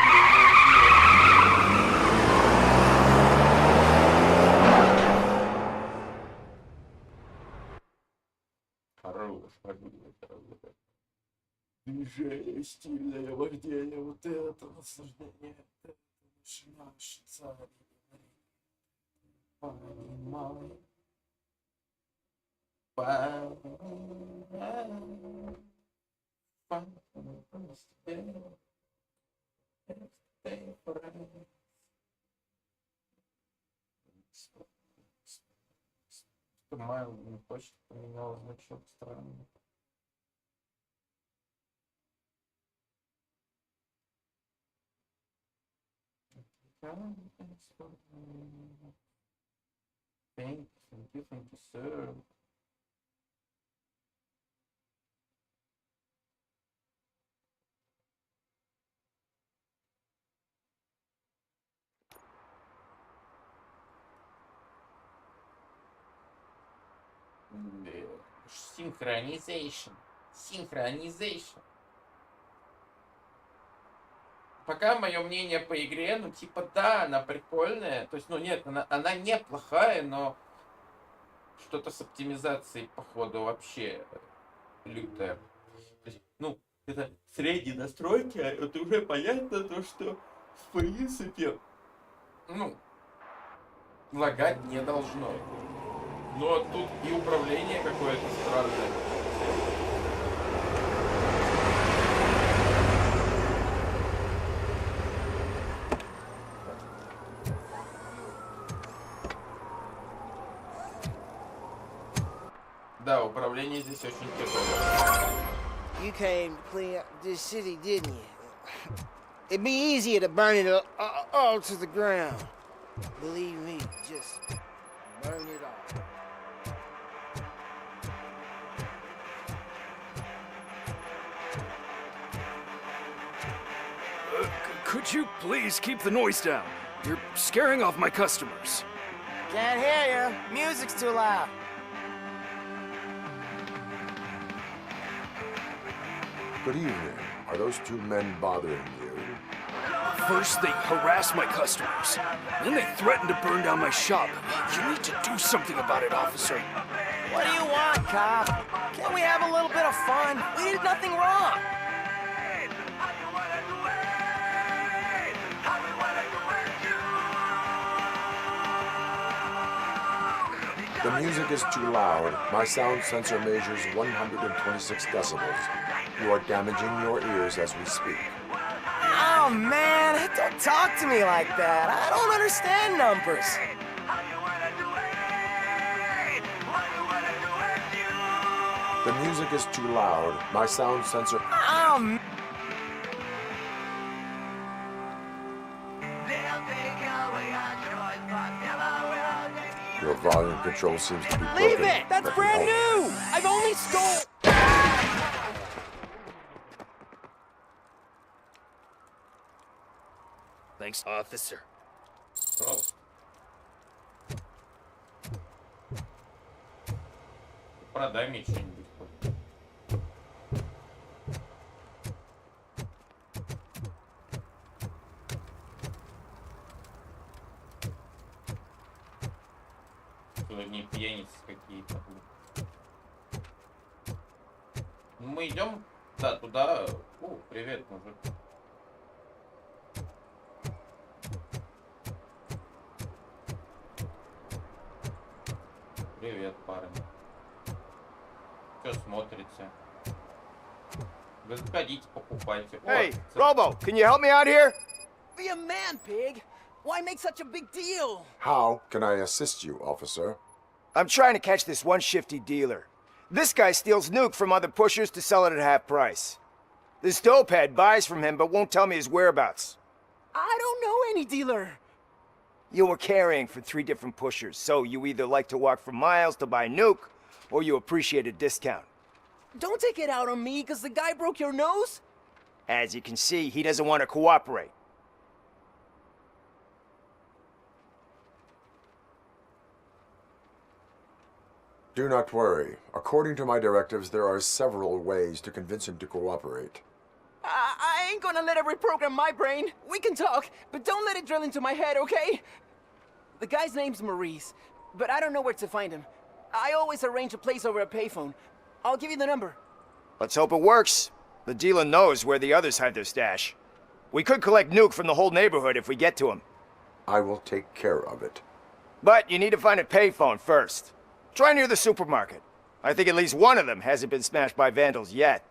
Хорош, погоди. Движение, стильное вождение, вот это наслаждение, это наш царь. Понимай. Майл не хочет, поменял значок, странно. Thank you, sir. Синхронизейшн. Пока мое мнение по игре, ну типа да, она прикольная. То есть, ну нет, она неплохая, но что-то с оптимизацией, походу, вообще лютое. То есть, ну, это средние настройки, а это уже понятно, то, что в принципе, ну, лагать не должно. Но тут и управление какое-то странное. Да, управление здесь очень тяжелое. You came to clean up this city, didn't you? It'd be easier to burn it all to the ground. Believe me, just burn it all. Could you please keep the noise down? You're scaring off my customers. Can't hear you. Music's too loud. Good evening. Are those two men bothering you? First, they harass my customers. Then they threaten to burn down my shop. You need to do something about it, officer. What do you want, cop? Can't we have a little bit of fun? We did nothing wrong. The music is too loud. My sound sensor measures 126 decibels. You are damaging your ears as we speak. Oh, man, don't talk to me like that. I don't understand numbers. The music is too loud. My sound sensor... Oh, Your volume control seems to be broken. leave it! That's brand new! I've only stole... Thanks, officer. Oh. Продай мне что-нибудь. Не пьяницы какие-то. Мы идем, да, туда. О, привет, мужик. Привет, парень. Что смотрите? Вы заходите, покупайте. Hey, Robo, can you help me out here? Be a man, pig. Why make such a big deal? How can I assist you, officer? I'm trying to catch this one shifty dealer. This guy steals nuke from other pushers to sell it at half price. This dopehead buys from him but won't tell me his whereabouts. I don't know any dealer. You were carrying for 3 different pushers, so you either like to walk for miles to buy nuke, or you appreciate a discount. Don't take it out on me, because the guy broke your nose? As you can see, he doesn't want to cooperate. Do not worry. According to my directives, there are several ways to convince him to cooperate. I ain't gonna let it reprogram my brain. We can talk, but don't let it drill into my head, okay? The guy's name's Maurice, but I don't know where to find him. I always arrange a place over a payphone. I'll give you the number. Let's hope it works. The dealer knows where the others hide their stash. We could collect nuke from the whole neighborhood if we get to him. I will take care of it. But you need to find a payphone first. Try near the supermarket. I think at least one of them hasn't been smashed by vandals yet.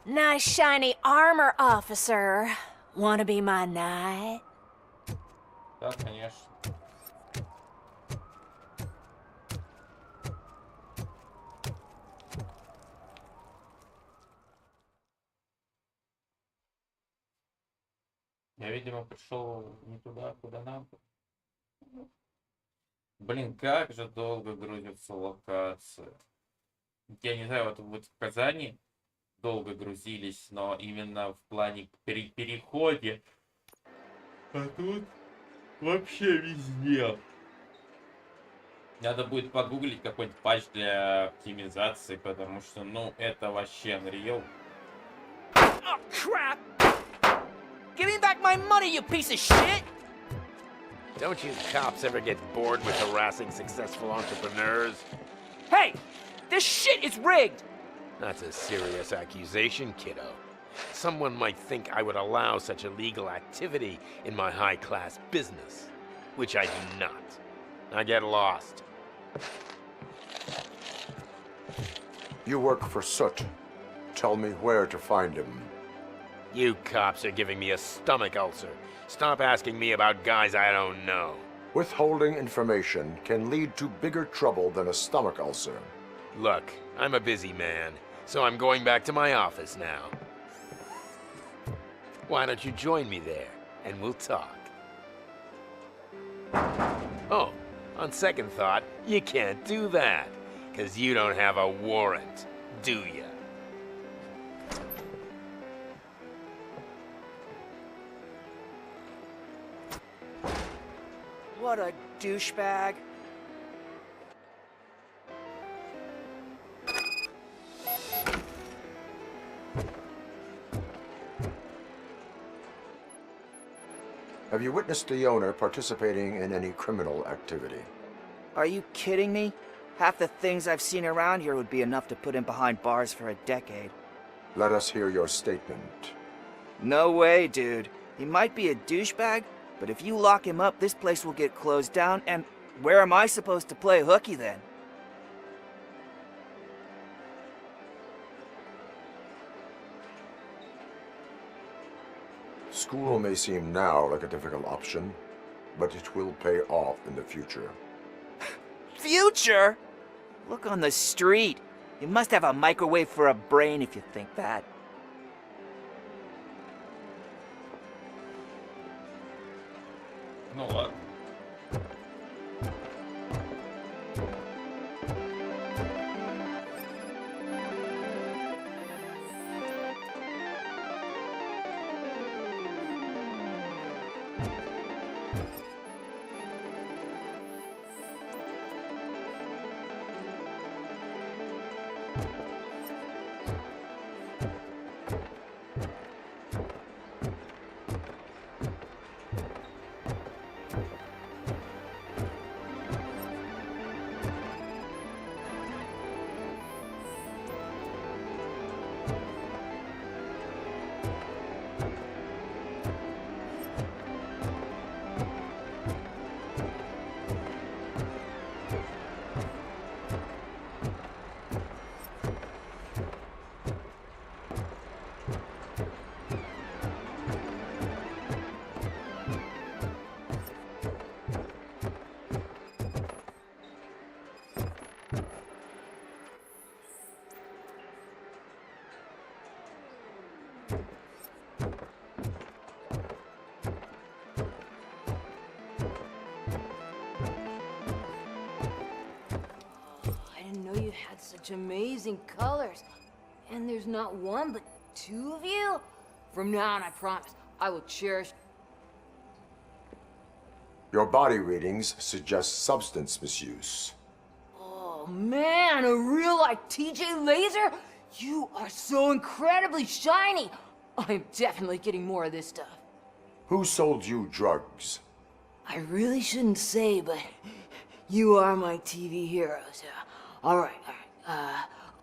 Nice shiny armor, officer. Wanna be my knight? Да, конечно. Я, видимо, пришел не туда, куда надо. Блин, как же долго грузится локация. Я не знаю, вот в Казани долго грузились, но именно в плане переходе. А тут вообще везде. Надо будет погуглить какой-нибудь патч для оптимизации, потому что, ну, это вообще Unreal. Oh, crap! Give me back my money, you piece of shit! Don't you cops ever get bored with harassing successful entrepreneurs? Hey! This shit is rigged! That's a serious accusation, kiddo. Someone might think I would allow such illegal activity in my high-class business, which I do not. Now get lost. You work for Soot. Tell me where to find him. You cops are giving me a stomach ulcer. Stop asking me about guys I don't know. Withholding information can lead to bigger trouble than a stomach ulcer. Look, I'm a busy man, so I'm going back to my office now. Why don't you join me there, and we'll talk. Oh, on second thought, you can't do that, 'cause you don't have a warrant, do ya? What a douchebag. Have you witnessed the owner participating in any criminal activity? Are you kidding me? Half the things I've seen around here would be enough to put him behind bars for a decade. Let us hear your statement. No way, dude. He might be a douchebag, but if you lock him up, this place will get closed down, and where am I supposed to play hooky then? School may seem now like a difficult option, but it will pay off in the future. Future? Look on the street. You must have a microwave for a brain if you think that. Ну ладно. didn't know you had such amazing colors. And there's not one, but two of you? From now on, I promise, I will cherish... Your body readings suggest substance misuse. Oh man, a real like TJ Laser? You are so incredibly shiny! I'm definitely getting more of this stuff. Who sold you drugs? I really shouldn't say, but you are my TV heroes. Alright.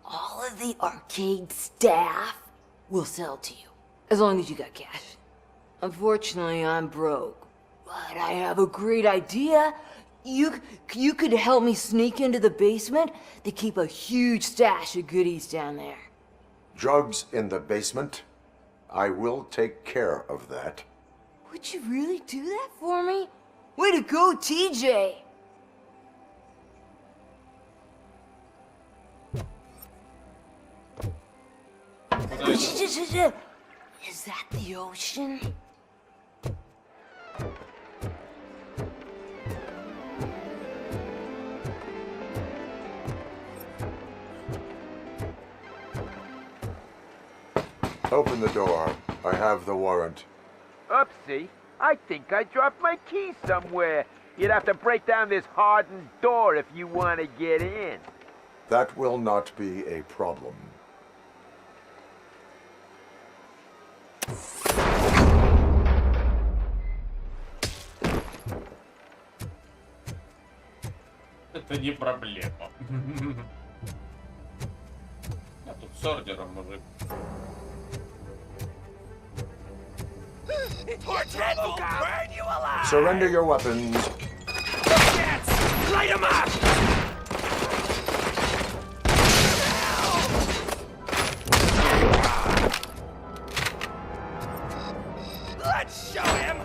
All of the arcade staff will sell to you, as long as you got cash. Unfortunately, I'm broke, but I have a great idea. You could help me sneak into the basement. They keep a huge stash of goodies down there. Drugs in the basement? I will take care of that. Would you really do that for me? Way to go, TJ! Is that the ocean? Open the door. I have the warrant. Oopsie. I think I dropped my key somewhere. You'd have to break down this hardened door if you want to get in. That will not be a problem. Это не проблема. Я тут с ордером, мужик. Surrender your weapons. Light 'em up! Let's show him!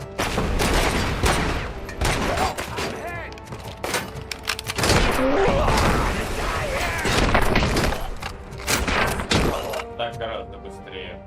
Так гораздо быстрее.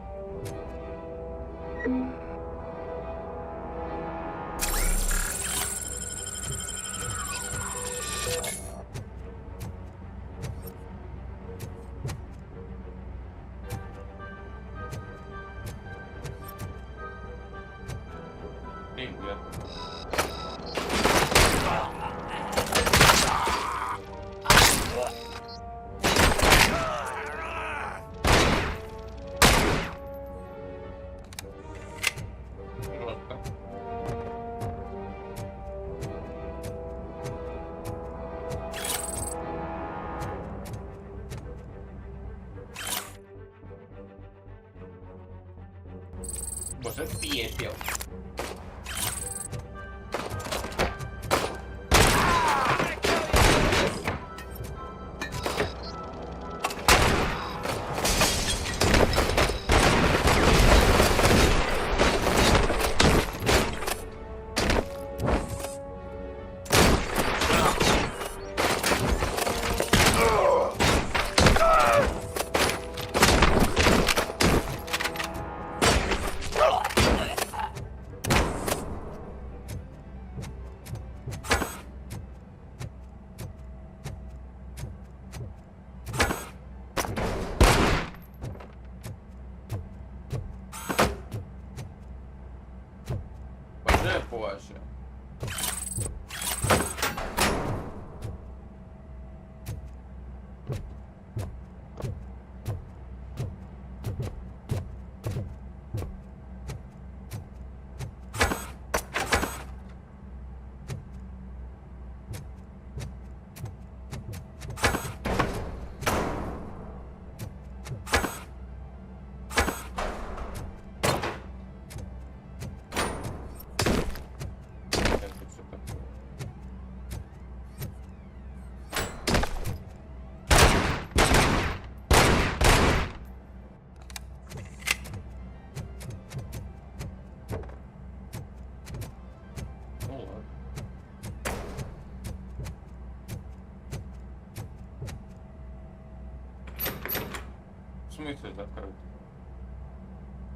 Боже, пепел. Боже.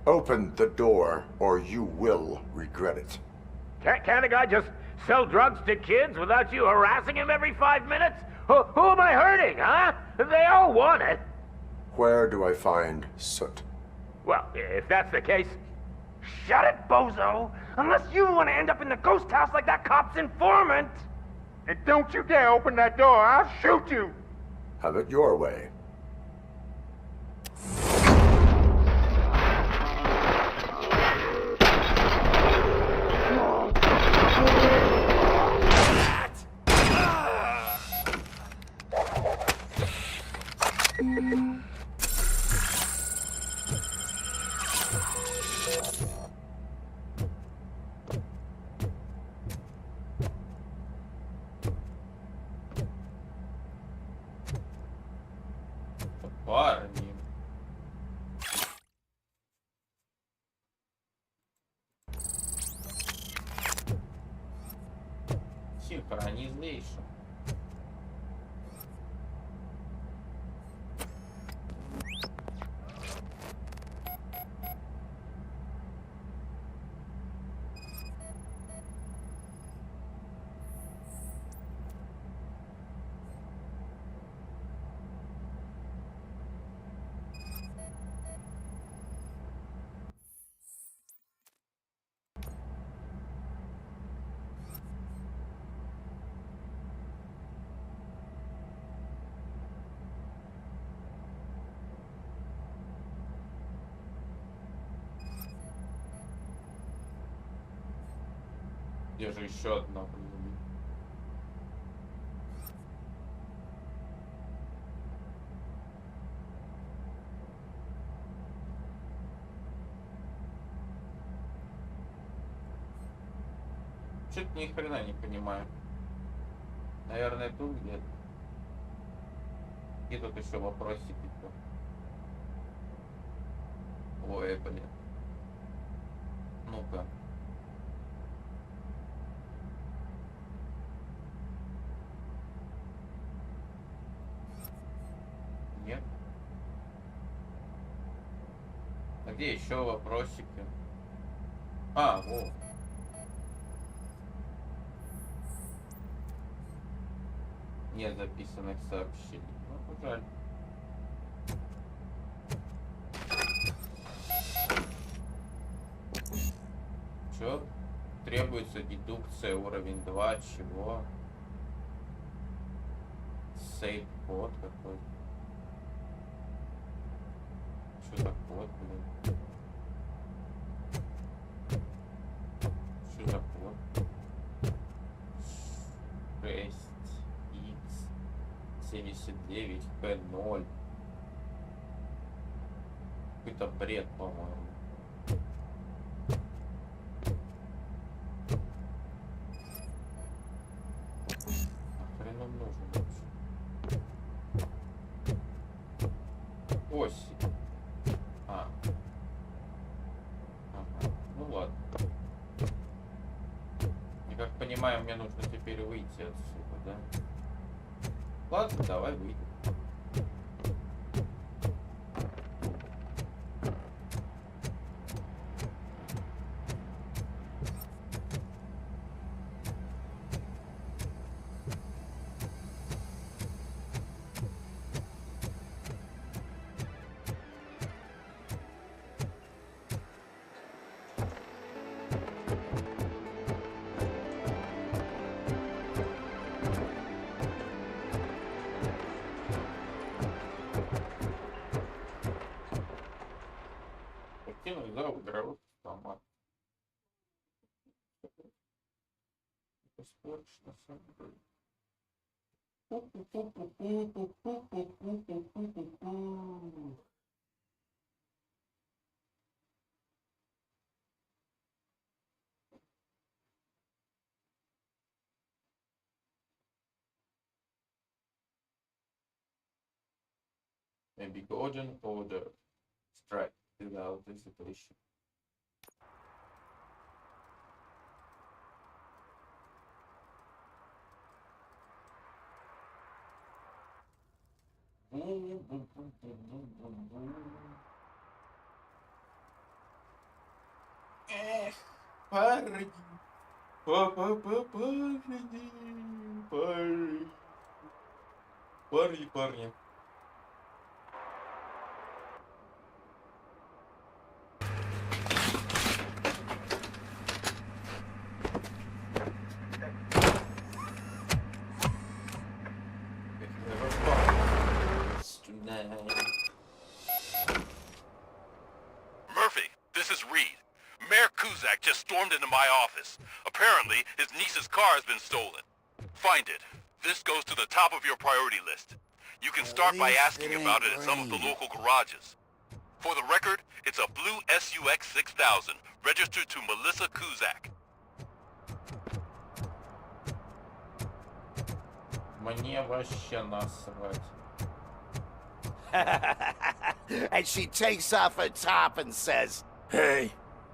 Open the door, or you will regret it. Can't a guy just sell drugs to kids without you harassing him every 5 minutes? Who am I hurting, huh? They all want it. Where do I find soot? Well, if that's the case, shut it, bozo! Unless you want to end up in the ghost house like that cop's informant! And don't you dare open that door, I'll shoot you! Have it your way. Парни. Синхронизейшн. Где же еще одна, блин? Чё-то ни хрена не понимаю. Наверное, тут где-то. И тут еще вопросики. Ой, блин. Ну-ка. Нет. А где еще вопросики? А, вот. Нет записанных сообщений. Ну, жаль. Чё? Требуется дедукция уровень 2, чего? Сейф-код какой-то. Что за код, блин? Что за код? 6X79P0. Какой-то бред, по-моему. Нахрен он нужен вообще? Оси. А. Ага. Ну ладно. Я как понимаю, мне нужно теперь выйти отсюда, да? Ладно, давай выйдем. Да, угараю сама. Испорчь на самом деле. A big order strike without hesitation. Эх, парни, парни. Парни. Murphy, this is Reed. Mayor Kuzak just stormed into my office. Apparently, his niece's car has been stolen. Find it. This goes to the top of your priority list. You can start by asking about it at some of the local garages. For the record, it's a blue SUX 6000, registered to Melissa Kuzak. Мне вообще насрать. And she takes off her top and says, Hey,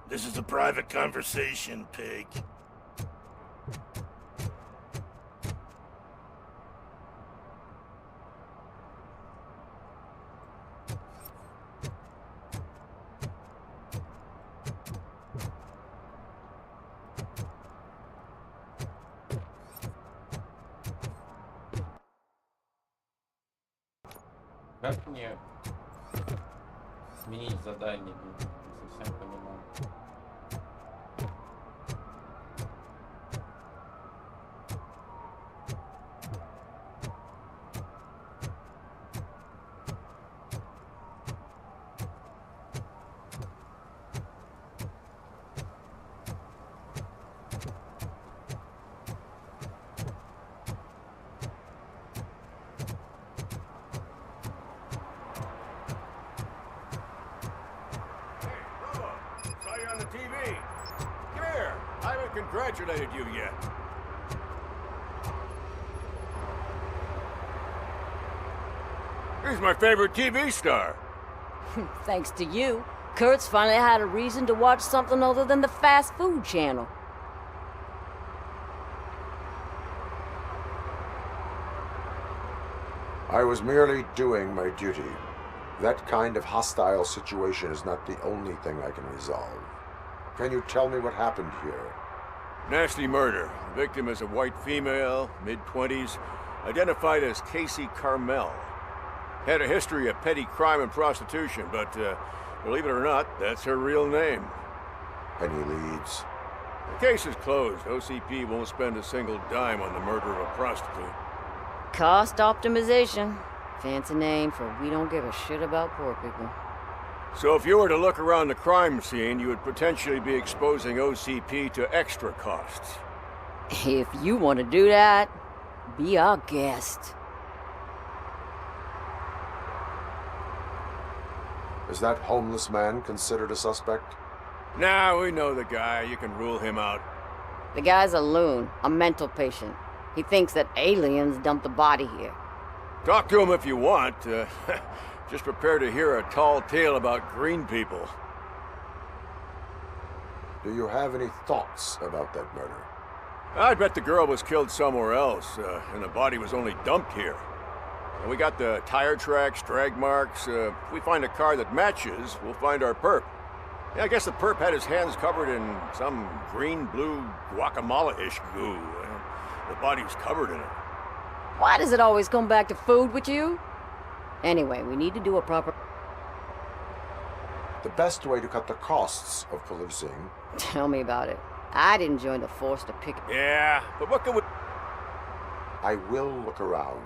this is a private conversation, pig. Как мне сменить задание? Не совсем понимаю. TV. Come here. I haven't congratulated you yet. He's my favorite TV star. Thanks to you, Kurt's finally had a reason to watch something other than the fast food channel. I was merely doing my duty. That kind of hostile situation is not the only thing I can resolve. Can you tell me what happened here? Nasty murder. The victim is a white female, mid-20s, identified as Casey Carmel. Had a history of petty crime and prostitution, but believe it or not, that's her real name. Any leads? The case is closed. OCP won't spend a single dime on the murder of a prostitute. Cost optimization. Fancy name for we don't give a shit about poor people. So if you were to look around the crime scene, you would potentially be exposing OCP to extra costs. If you want to do that, be our guest. Is that homeless man considered a suspect? Nah, we know the guy. You can rule him out. The guy's a loon, a mental patient. He thinks that aliens dumped the body here. Talk to him if you want. Just prepare to hear a tall tale about green people. Do you have any thoughts about that murder? I bet the girl was killed somewhere else, and the body was only dumped here. And we got the tire tracks, drag marks. If we find a car that matches, we'll find our perp. Yeah, I guess the perp had his hands covered in some green-blue guacamole-ish goo. The body was covered in it. Why does it always come back to food with you? Anyway, we need to do a proper... The best way to cut the costs of policing... Tell me about it. I didn't join the force to pick... Yeah, but what can we... I will look around.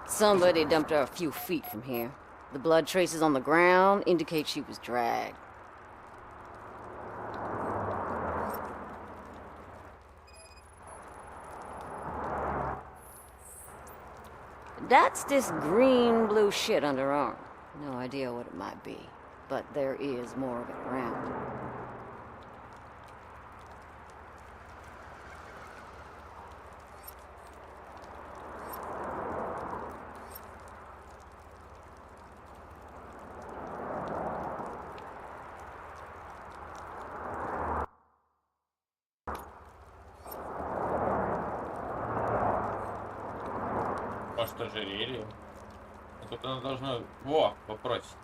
Somebody dumped her a few feet from here. The blood traces on the ground indicate she was dragged. That's this green-blue shit under her arm. No idea what it might be, but there is more of it around. Может, ожерелье? А тут она должна... Во, вопросик.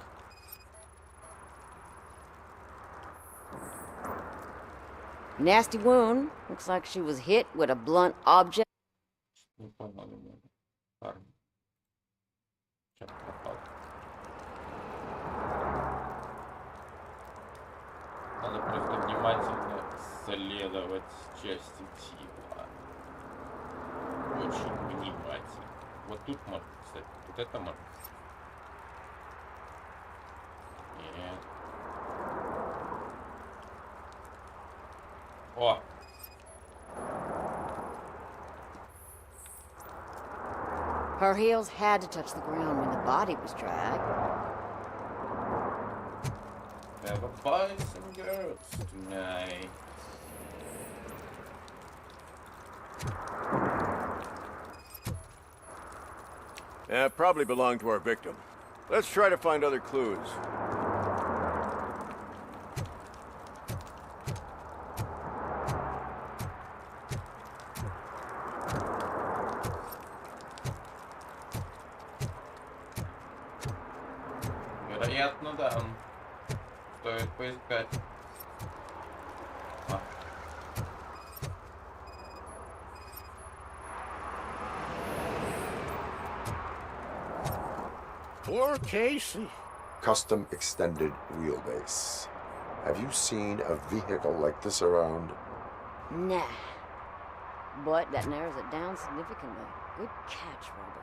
Nasty wound. Looks like she was hit with a blunt object. Не понял, парни. Сейчас пропал. Надо просто внимательно исследовать части тела. Очень внимательно. Вот тут можно, кстати. Вот это можно. Нет. О! Her heels had to touch the ground when the body was dragged. Have a boys and girls tonight. Yeah, probably belonged to our victim. Let's try to find other clues. Вероятно, да. Стоит поискать. Poor Casey. Custom extended wheelbase. Have you seen a vehicle like this around? Nah. But that narrows it down significantly. Good catch, Robo.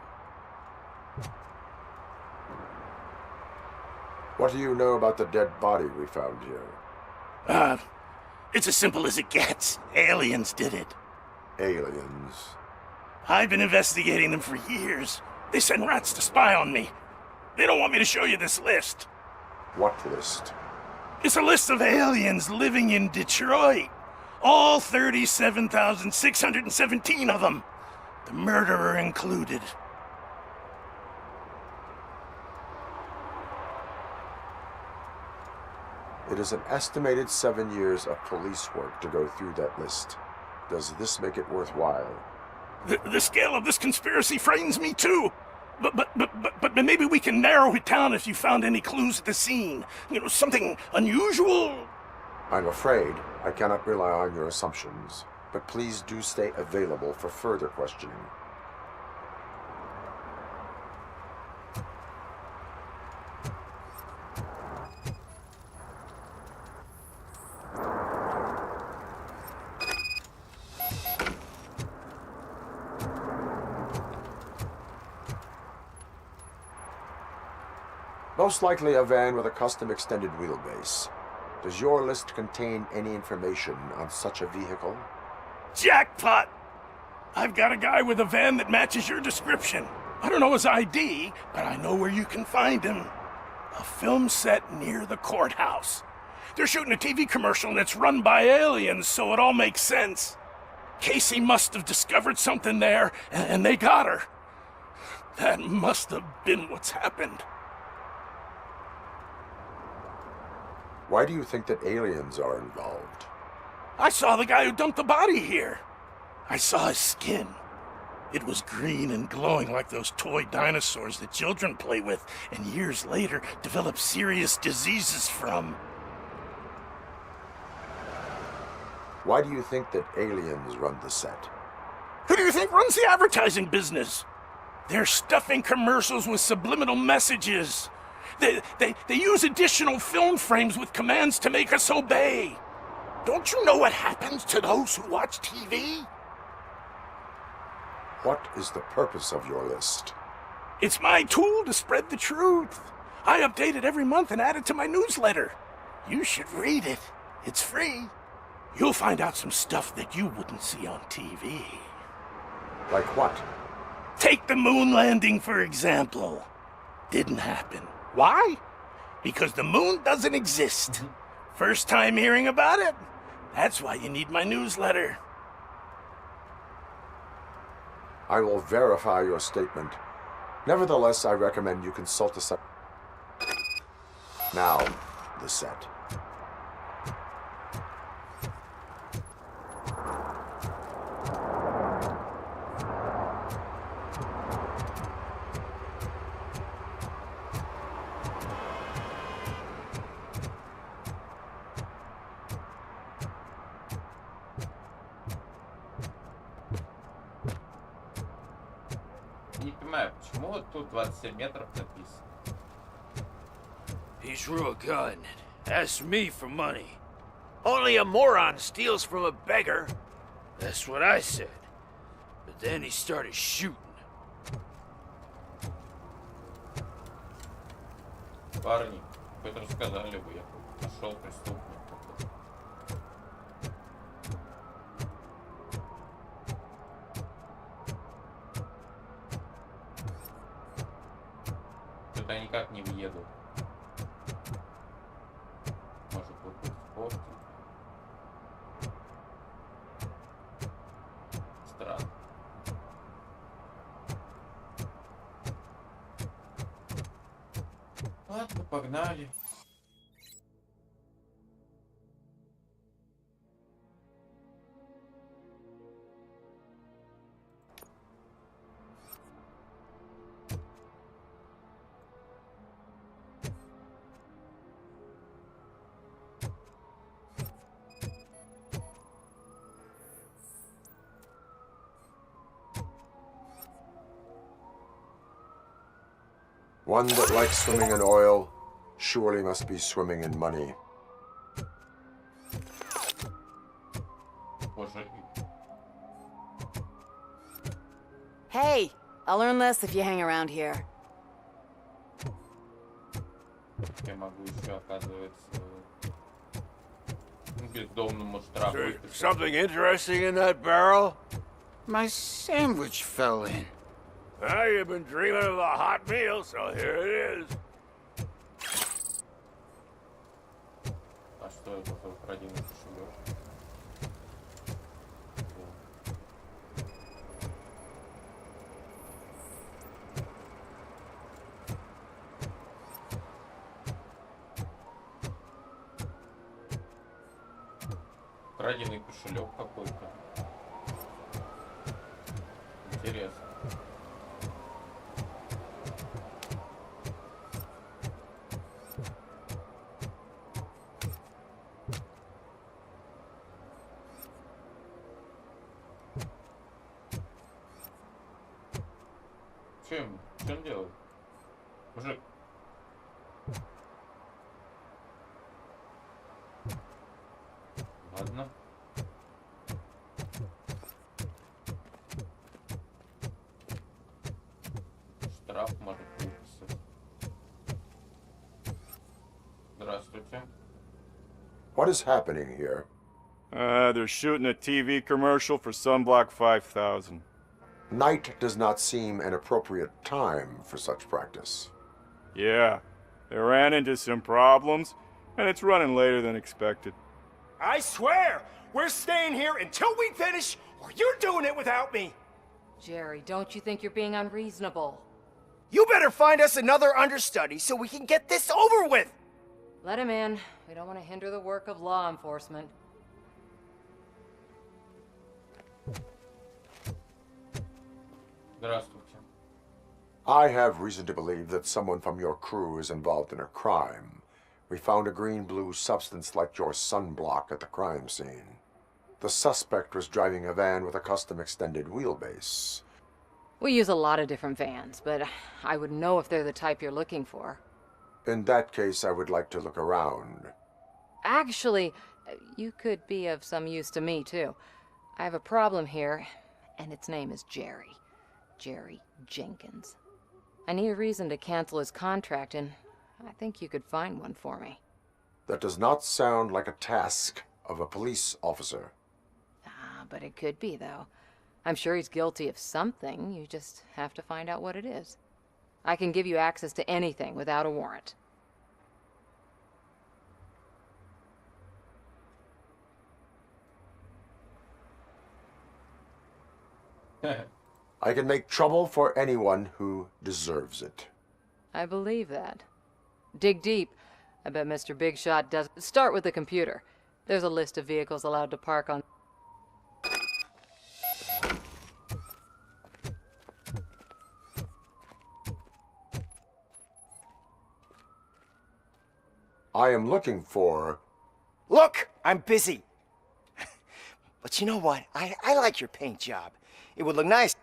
What do you know about the dead body we found here? It's as simple as it gets. Aliens did it. Aliens? I've been investigating them for years. They send rats to spy on me. They don't want me to show you this list. What list? It's a list of aliens living in Detroit. All 37,617 of them. The murderer included. It is an estimated 7 years of police work to go through that list. Does this make it worthwhile? The scale of this conspiracy frightens me too. But maybe we can narrow it down if you found any clues at the scene. You know, something unusual? I'm afraid I cannot rely on your assumptions, but please do stay available for further questioning. Most likely a van with a custom extended wheelbase. Does your list contain any information on such a vehicle? Jackpot! I've got a guy with a van that matches your description. I don't know his ID, but I know where you can find him. A film set near the courthouse. They're shooting a TV commercial and it's run by aliens, so it all makes sense. Casey must have discovered something there, and they got her. That must have been what's happened. Why do you think that aliens are involved? I saw the guy who dumped the body here. I saw his skin. It was green and glowing like those toy dinosaurs that children play with and years later develop serious diseases from. Why do you think that aliens run the set? Who do you think runs the advertising business? They're stuffing commercials with subliminal messages. They use additional film frames with commands to make us obey. Don't you know what happens to those who watch TV? What is the purpose of your list? It's my tool to spread the truth. I update it every month and add it to my newsletter. You should read it. It's free. You'll find out some stuff that you wouldn't see on TV. Like what? Take the moon landing, for example. Didn't happen. Why? Because the moon doesn't exist. First time hearing about it? That's why you need my newsletter. I will verify your statement. Nevertheless, I recommend you consult the set. Now, the set. Ну вот тут 27 метров написано. He's real good. Asked me for money. Only a moron steals from a beggar. That's what I said. But then he started shooting. Парни, хоть рассказали бы, я нашел преступника. Что-то я никак не въеду. Может быть, спорт. Странно. Ладно, погнали. One that likes swimming in oil surely must be swimming in money. Hey, I'll learn less if you hang around here. Я могу еще, оказывается, бездомному штраф выписать. Something interesting in that barrel? My sandwich fell in. Well, you've been dreaming of a hot meal, so here it is. А что это за украденный кошелек? Украденный кошелек какой-то. Интересно. Что он делает? Мужик. Ладно. Штраф может выписать. Здравствуйте. What is happening here? They're shooting a TV commercial for Sunblock 5000. Night does not seem an appropriate time for such practice. Yeah, they ran into some problems, and it's running later than expected. I swear, we're staying here until we finish, or you're doing it without me. Jerry, don't you think you're being unreasonable? You better find us another understudy so we can get this over with. Let him in. We don't want to hinder the work of law enforcement. Здравствуйте. I have reason to believe that someone from your crew is involved in a crime. We found a green-blue substance like your sunblock at the crime scene. The suspect was driving a van with a custom extended wheelbase. We use a lot of different vans, but I wouldn't know if they're the type you're looking for. In that case, I would like to look around. Actually, you could be of some use to me, too. I have a problem here, and its name is Jerry. Jerry Jenkins. I need a reason to cancel his contract, and I think you could find one for me. That does not sound like a task of a police officer. Ah, but it could be, though. I'm sure he's guilty of something. You just have to find out what it is. I can give you access to anything without a warrant. I can make trouble for anyone who deserves it. I believe that. Dig deep. I bet Mr. Big Shot does. Start with the computer. There's a list of vehicles allowed to park on. I am looking for... Look, I'm busy. But you know what? I like your paint job. It would look nice.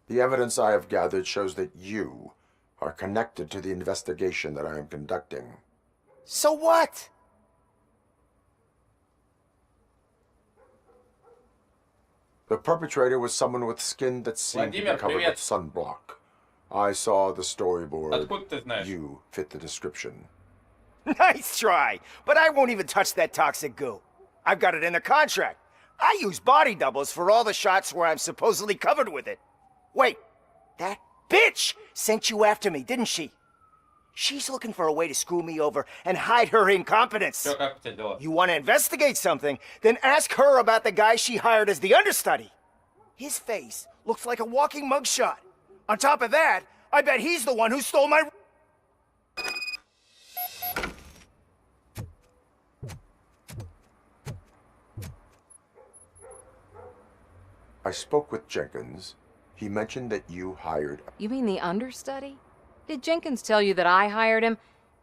The evidence I have gathered shows that you are connected to the investigation that I am conducting. So what? The perpetrator was someone with skin that seemed to be covered with sunblock. I saw the storyboard. You fit the description. Nice try, but I won't even touch that toxic goo. I've got it in the contract. I use body doubles for all the shots where I'm supposedly covered with it. Wait, that bitch sent you after me, didn't she? She's looking for a way to screw me over and hide her incompetence. You want to investigate something, then ask her about the guy she hired as the understudy. His face looks like a walking mugshot. On top of that, I bet he's the one who stole my... I spoke with Jenkins. He mentioned that you hired... You mean the understudy? Did Jenkins tell you that I hired him?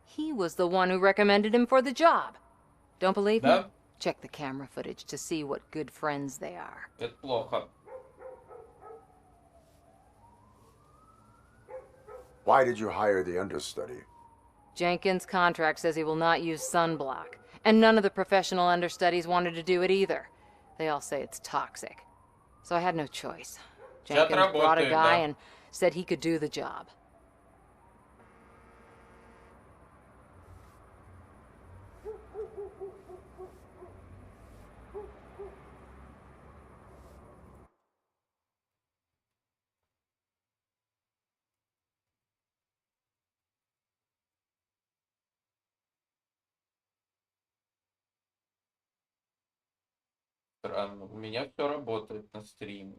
He was the one who recommended him for the job. Don't believe me? Check the camera footage to see what good friends they are. Это плохо. Why did you hire the understudy? Jenkins' contract says he will not use sunblock, and none of the professional understudies wanted to do it either. They all say it's toxic. So I had no choice. Jenkins brought a guy and said he could do the job. Странно, у меня все работает на стриме.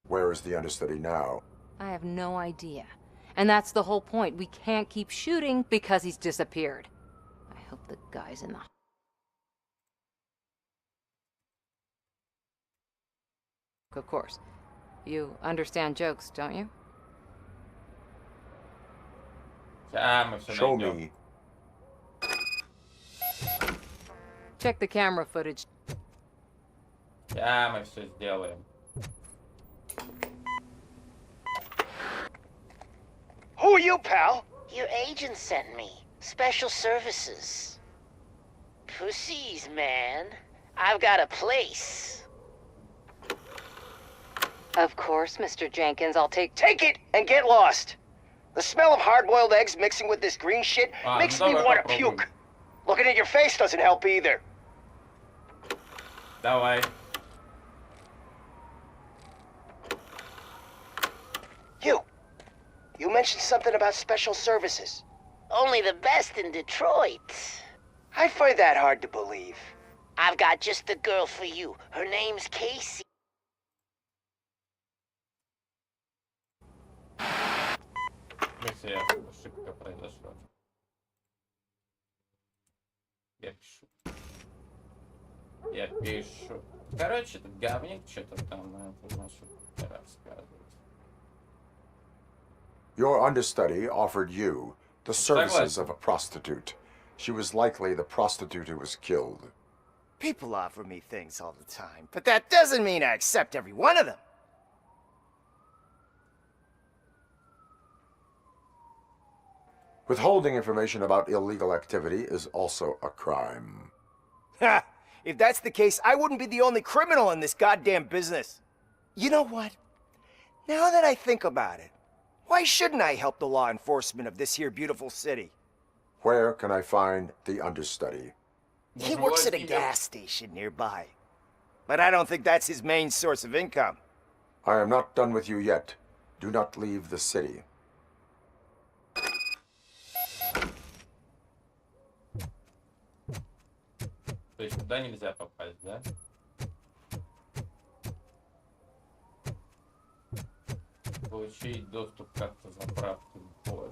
Where is the understudy now? I have no idea. And that's the whole point. We can't keep shooting because he's disappeared. I hope the guy's in the... Of course. You understand jokes, don't you? Show me. Check the camera footage. Мы все сделаем. Who are you, pal? Your agent sent me. Special services. Pussies, man. I've got a place. Of course, Mr. Jenkins, I'll take... Take it and get lost. The smell of hard-boiled eggs mixing with this green shit makes me want to puke. Looking at your face doesn't help either. Давай. You mentioned something about special services. Only the best in Detroit. I find that hard to believe. I've got just the girl for you. Her name's Casey. Мысли, ошибка произошла. Я пишу. Короче, этот говник что-то там нашу рассказывает. Your understudy offered you the services of a prostitute. She was likely the prostitute who was killed. People offer me things all the time, but that doesn't mean I accept every one of them. Withholding information about illegal activity is also a crime. Ha! If that's the case, I wouldn't be the only criminal in this goddamn business. You know what? Now that I think about it, why shouldn't I help the law enforcement of this here beautiful city? Where can I find the understudy? He works at a gas station nearby. But I don't think that's his main source of income. I am not done with you yet. Do not leave the city. То есть туда нельзя попасть, да? Получить доступ как-то заправки в поле.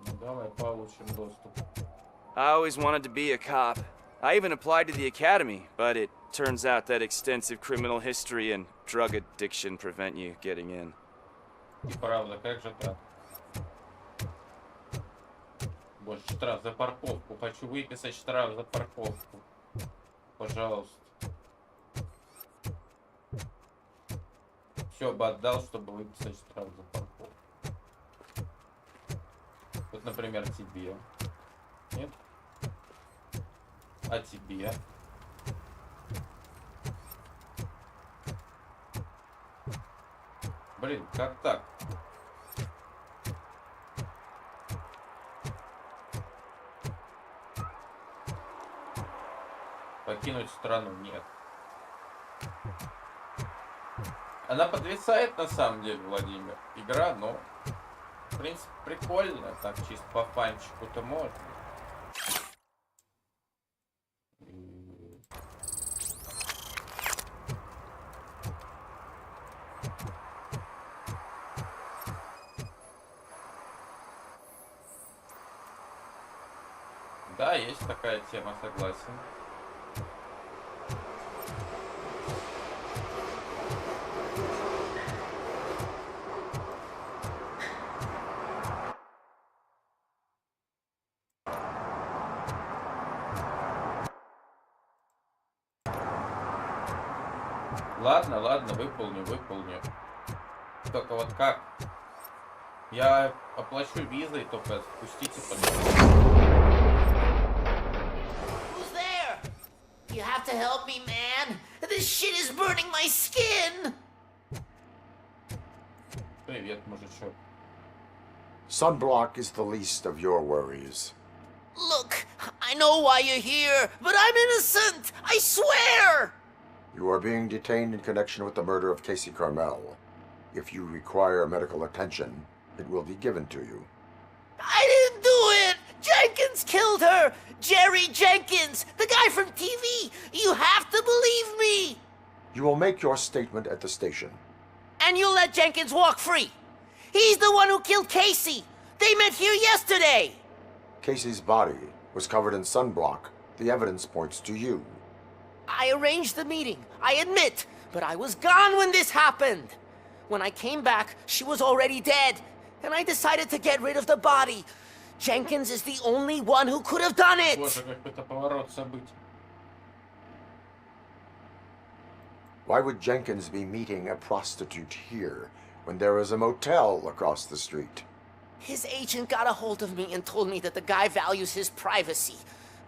Ну давай получим доступ. I always wanted to be a cop. I even applied to the academy, but it turns out that extensive criminal history and drug addiction prevent you getting in. И правда, как же так? Больше штраф за парковку. Хочу выписать штраф за парковку. Пожалуйста. Все бы отдал, чтобы выписать штраф за парковку. Вот, например, тебе. Нет? А тебе? Блин, как так? Покинуть страну? Нет. Она подвисает на самом деле, Владимир. Игра, но в принципе прикольно. Так чисто по фанчику-то можно. Да, есть такая тема, согласен. Ладно, ладно, выполню. Только вот как? Я оплачу визой, только спустите, пожалуйста. Who's there? You have to help me, man. This shit is burning my skin. Привет, мужичок. Sunblock is the least of your worries. Look, I know why you're here, but I'm innocent. I swear. You are being detained in connection with the murder of Casey Carmel. If you require medical attention, it will be given to you. I didn't do it! Jenkins killed her! Jerry Jenkins, the guy from TV! You have to believe me! You will make your statement at the station. And you'll let Jenkins walk free! He's the one who killed Casey! They met here yesterday! Casey's body was covered in sunblock. The evidence points to you. I arranged the meeting, I admit, but I was gone when this happened. When I came back, she was already dead, and I decided to get rid of the body. Jenkins is the only one who could have done it. Why would Jenkins be meeting a prostitute here when there is a motel across the street? His agent got a hold of me and told me that the guy values his privacy.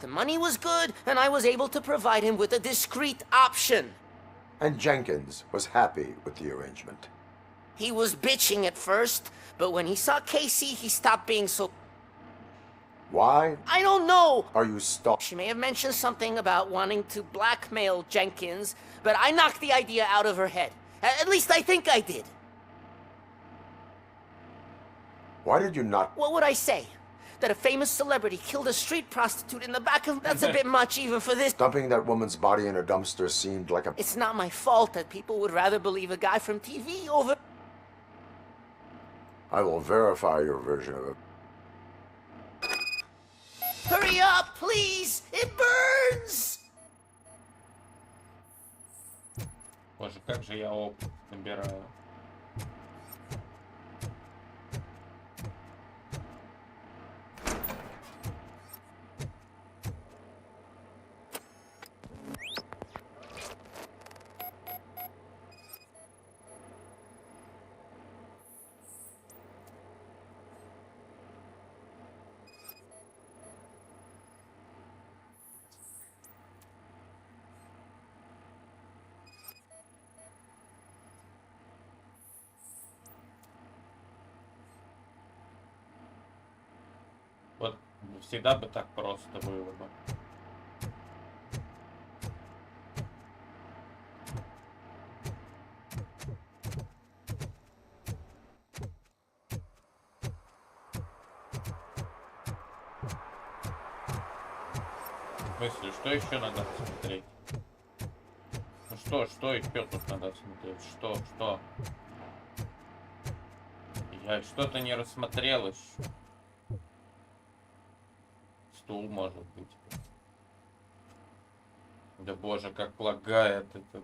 The money was good, and I was able to provide him with a discreet option. And Jenkins was happy with the arrangement. He was bitching at first, but when he saw Casey, he stopped being so... Why? I don't know! Are you stopped? She may have mentioned something about wanting to blackmail Jenkins, but I knocked the idea out of her head. At least I think I did. Why did you not... What would I say? That a famous celebrity killed a street prostitute in the back of... That's a bit much even for this... Dumping that woman's body in a dumpster seemed like a... It's not my fault that people would rather believe a guy from TV over... I will verify your version of it. Hurry up, please! It burns! Боже, как же я опыт набираю. Вот всегда бы так просто было бы. В смысле, что еще надо смотреть? Ну что еще тут надо смотреть? Что? Я что-то не рассмотрел еще. Стул, может быть. Да боже, как лагает. Это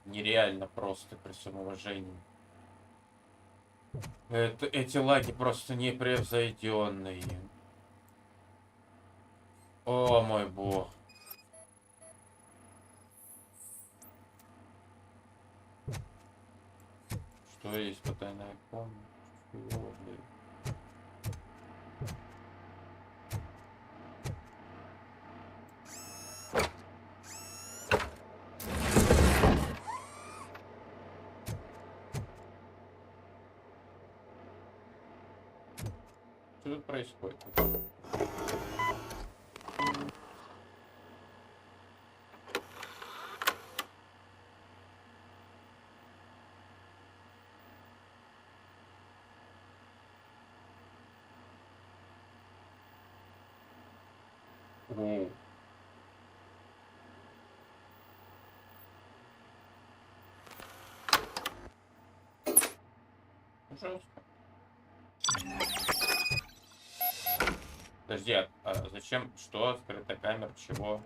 нереально просто, при всем уважении. Эти лаги просто непревзойденные. О мой бог. есть потайная комната. Что тут происходит? О. Пожалуйста. Подожди, а зачем? Что? Скрытая камера? Чего?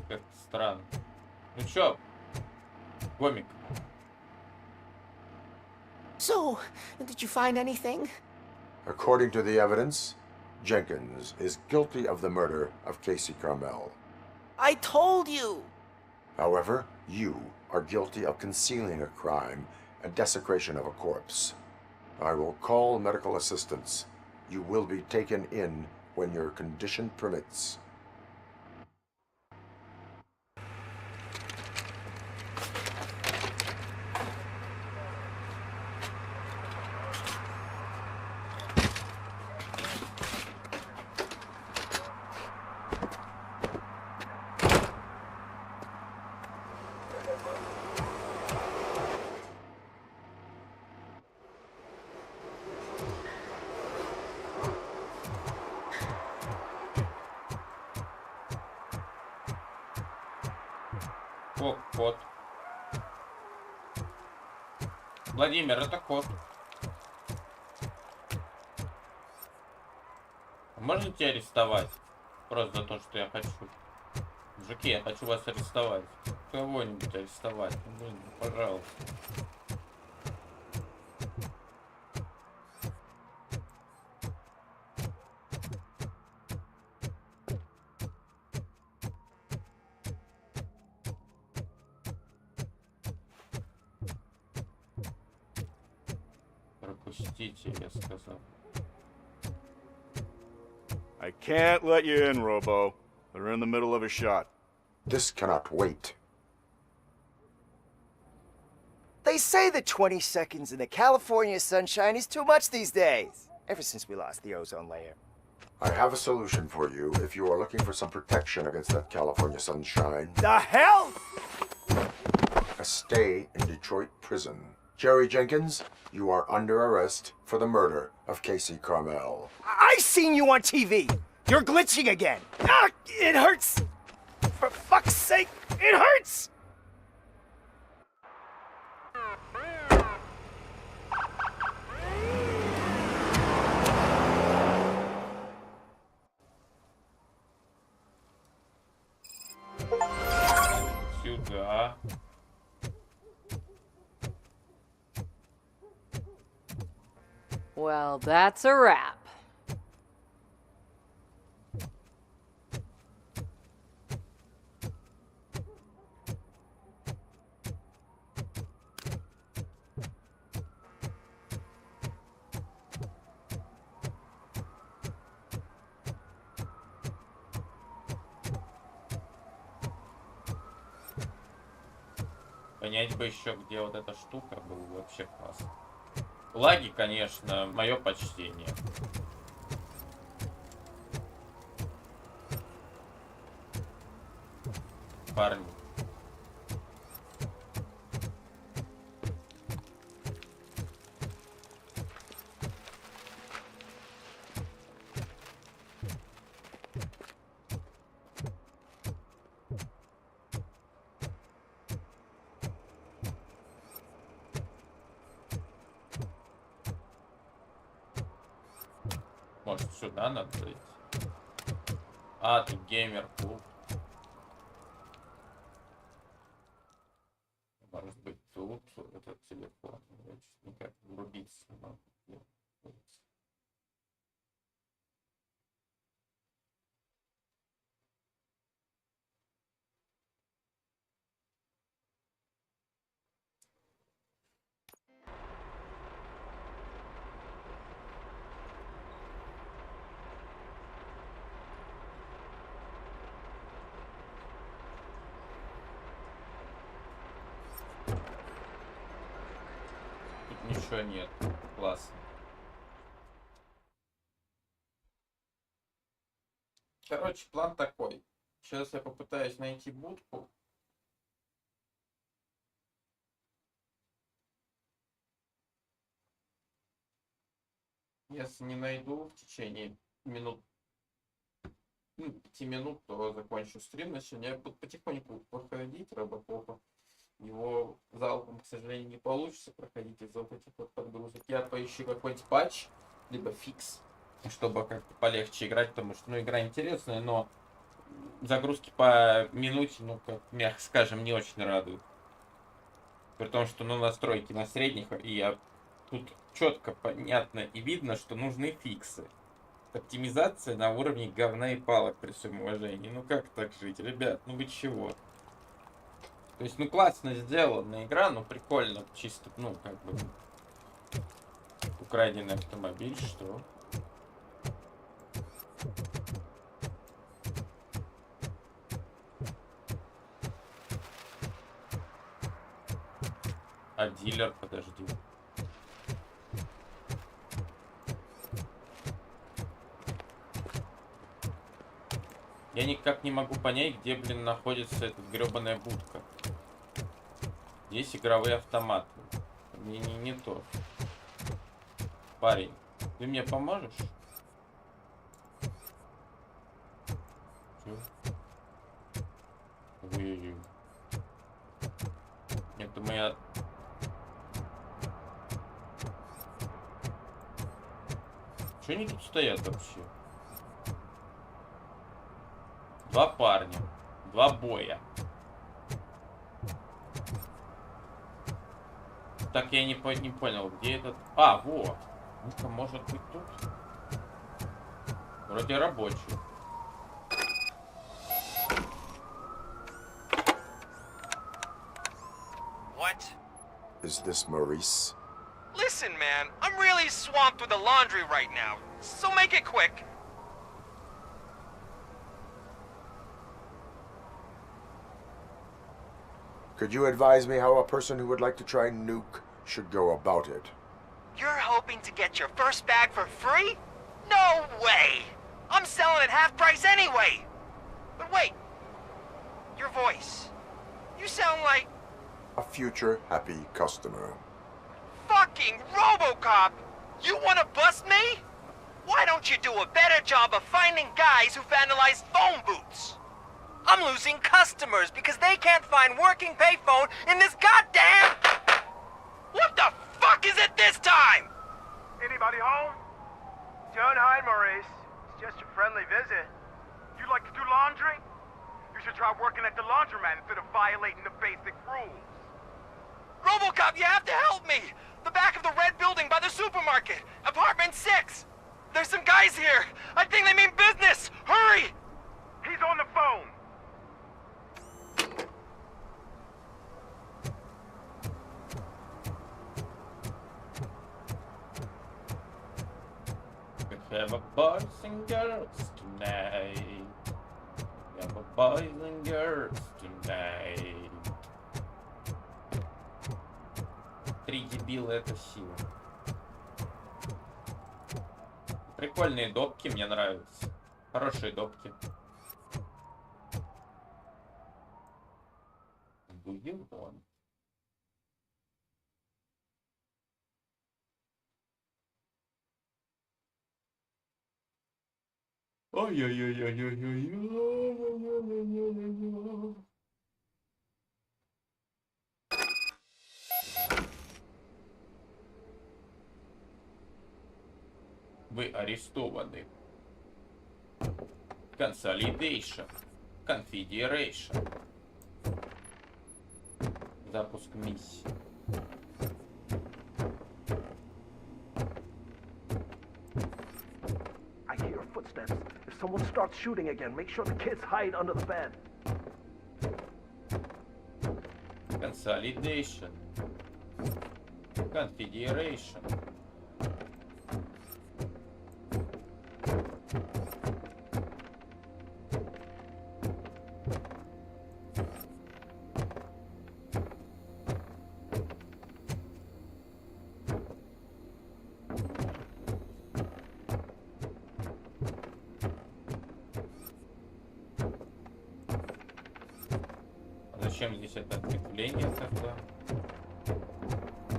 Как странно. Ну чё, гомик? So, did you find anything? According to the evidence, Jenkins is guilty of the murder of Casey Carmel. I told you! However, you are guilty of concealing a crime and desecration of a corpse. I will call medical assistance. You will be taken in when your condition permits. О, кот. Владимир, это кот. Можно тебя арестовать? Просто за то, что я хочу. Мужики, я хочу вас арестовать. Кого-нибудь арестовать. Блин, пожалуйста. Пропустите, я сказал. I can't let you in, Robo. They're in the middle of a shot. This cannot wait. They say that 20 seconds in the California sunshine is too much these days. Ever since we lost the ozone layer. I have a solution for you if you are looking for some protection against that California sunshine. The hell? A stay in Detroit prison. Jerry Jenkins, you are under arrest for the murder of Casey Carmel. I seen you on TV. You're glitching again. Ah, it hurts. For fuck's sake, it hurts. Сюда. Well, that's a wrap. Понять бы еще, где вот эта штука, было вообще классно. Лаги, конечно, мое почтение. Парни. Может, сюда надо зайти? А, тут геймер-клуб. Может быть, тут этот телефон. Я чуть никак врубиться не могу. ничего нет. Классно. Короче, план такой. Сейчас я попытаюсь найти будку. Если не найду в течение минут, 5 минут, то закончу стрим на сегодня. Я буду потихоньку проходить Robocop. Его залпом, к сожалению, не получится проходить из-за вот этих вот подгрузок. Я поищу какой-нибудь патч, либо фикс, чтобы как-то полегче играть, потому что, игра интересная, но загрузки по минуте, как мягко скажем, не очень радуют. При том, что, настройки на средних, и я тут четко, понятно и видно, что нужны фиксы. Оптимизация на уровне говна и палок, при всем уважении. Как так жить, ребят? Вы чего? То есть, классно сделана игра, прикольно, чисто, украденный автомобиль, что? А дилер, подожди. Я никак не могу понять, где, находится эта гребаная будка. Здесь игровые автоматы. Не то. Парень, ты мне поможешь? Ой-ой-ой. Это моя... Что они тут стоят вообще? Два парня. Два боя. Так, я не понял, где этот... А, во! Ну-ка, может быть тут? Вроде рабочий. What? Is this Maurice? Listen, man, I'm really swamped with the laundry right now, so make it quick. Could you advise me how a person who would like to try nuke should go about it? You're hoping to get your first bag for free? No way! I'm selling at half price anyway! But wait, your voice. You sound like... A future happy customer. Fucking Robocop! You wanna bust me? Why don't you do a better job of finding guys who vandalize phone booths? I'm losing customers because they can't find working payphone in this goddamn... What the fuck is it this time? Anybody home? Don't hide, Maurice. It's just a friendly visit. You like to do laundry? You should try working at the laundromat instead of violating the basic rules. Robocop, you have to help me! The back of the red building by the supermarket. Apartment 6. There's some guys here. I think they mean business. Hurry! He's on the phone. Have a boys and girls tonight. Have a boys and girls tonight. 3 дебила — это сила. Прикольные допки, мне нравятся. Хорошие допки. Do you want? Ой-ой-ой-ой-ой-ой-ой-ой-ой-ой-ой-ой. Вы арестованы. Consolidation. Confederation. Запуск миссии. I hear footsteps. If someone starts shooting again, make sure the kids hide under the bed. Consolidation. Confederation. Зачем здесь это ответвление тогда?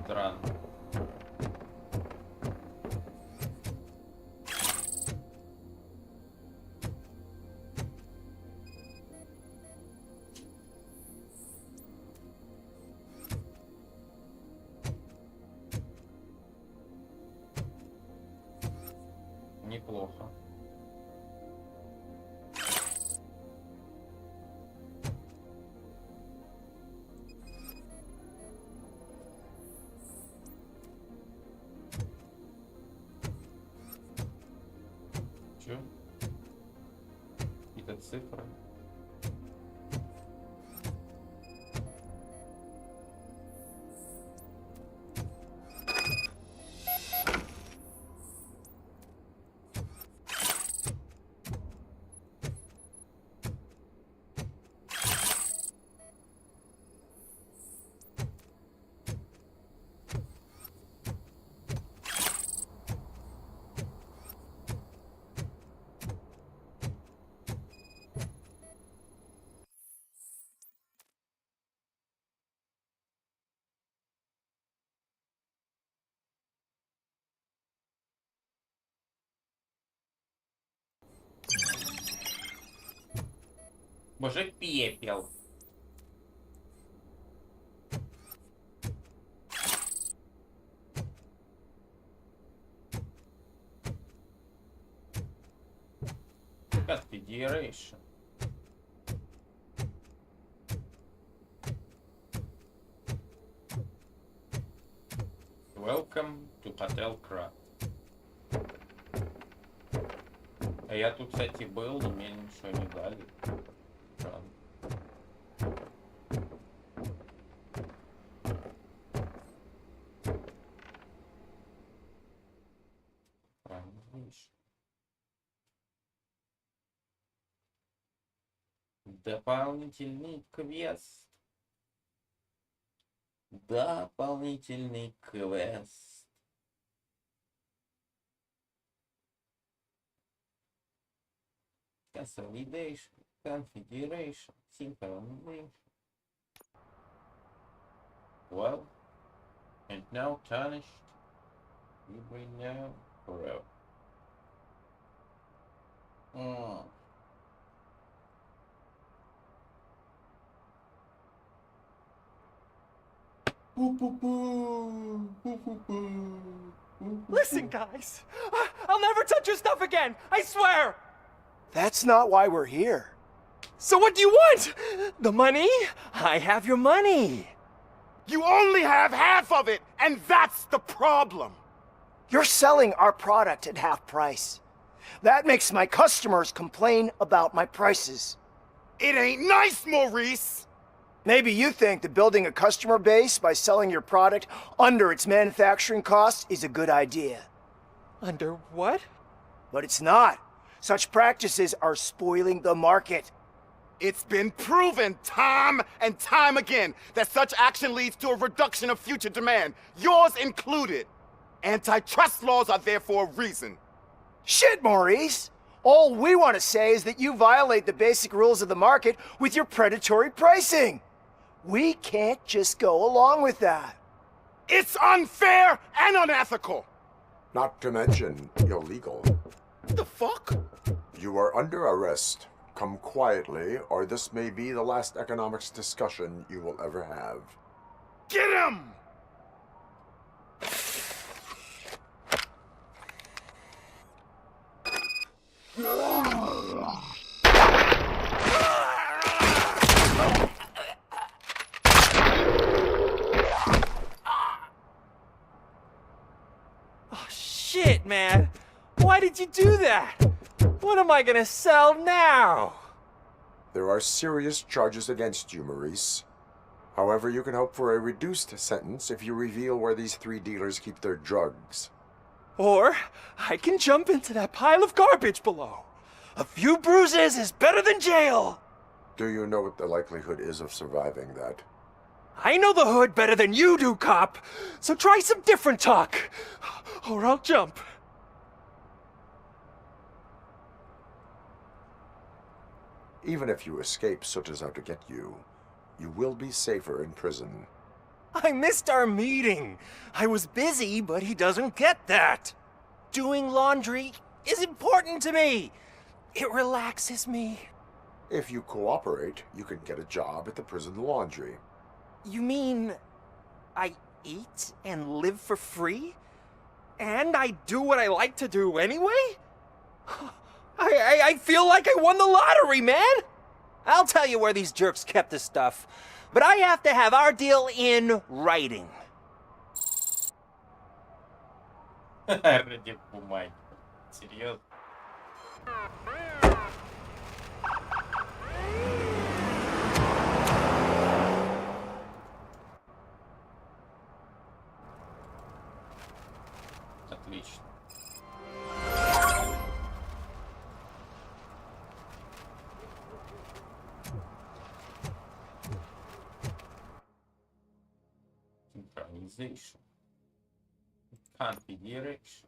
Странно. Неплохо. Чё? Это цифры. Боже, пепел. Configuration. Welcome to Hotel Crab. А я тут, кстати, был, но мне ничего не дали. Дополнительный квест. Дополнительный квест. Consolidation, configuration, synchronization. Well, and now tarnished. You bring now forever. Listen, guys. I'll never touch your stuff again. I swear. That's not why we're here. So what do you want? The money? I have your money. You only have half of it, and that's the problem. You're selling our product at half price. That makes my customers complain about my prices. It ain't nice, Maurice! Maybe you think that building a customer base by selling your product under its manufacturing cost is a good idea. Under what? But it's not. Such practices are spoiling the market. It's been proven time and time again that such action leads to a reduction of future demand, yours included. Antitrust laws are there for a reason. Shit, Maurice! All we want to say is that you violate the basic rules of the market with your predatory pricing. We can't just go along with that. It's unfair and unethical! Not to mention illegal. The fuck? You are under arrest. Come quietly, or this may be the last economics discussion you will ever have. Get him! Oh, shit, man. Why did you do that? What am I gonna sell now? There are serious charges against you, Maurice. However, you can hope for a reduced sentence if you reveal where these 3 dealers keep their drugs. Or I can jump into that pile of garbage below. A few bruises is better than jail. Do you know what the likelihood is of surviving that? I know the hood better than you do, cop. So try some different talk, or I'll jump. Even if you escape Soot is out to get you, You will be safer in prison. I missed our meeting. I was busy, but he doesn't get that. Doing laundry is important to me. It relaxes me. If you cooperate, you can get a job at the prison laundry. You mean I eat and live for free? And I do what I like to do anyway? I feel like I won the lottery, man! I'll tell you where these jerks kept the stuff, but I have to have our deal in writing. Ради бумаги. Серьезно? Отлично. Synchronization. Configuration.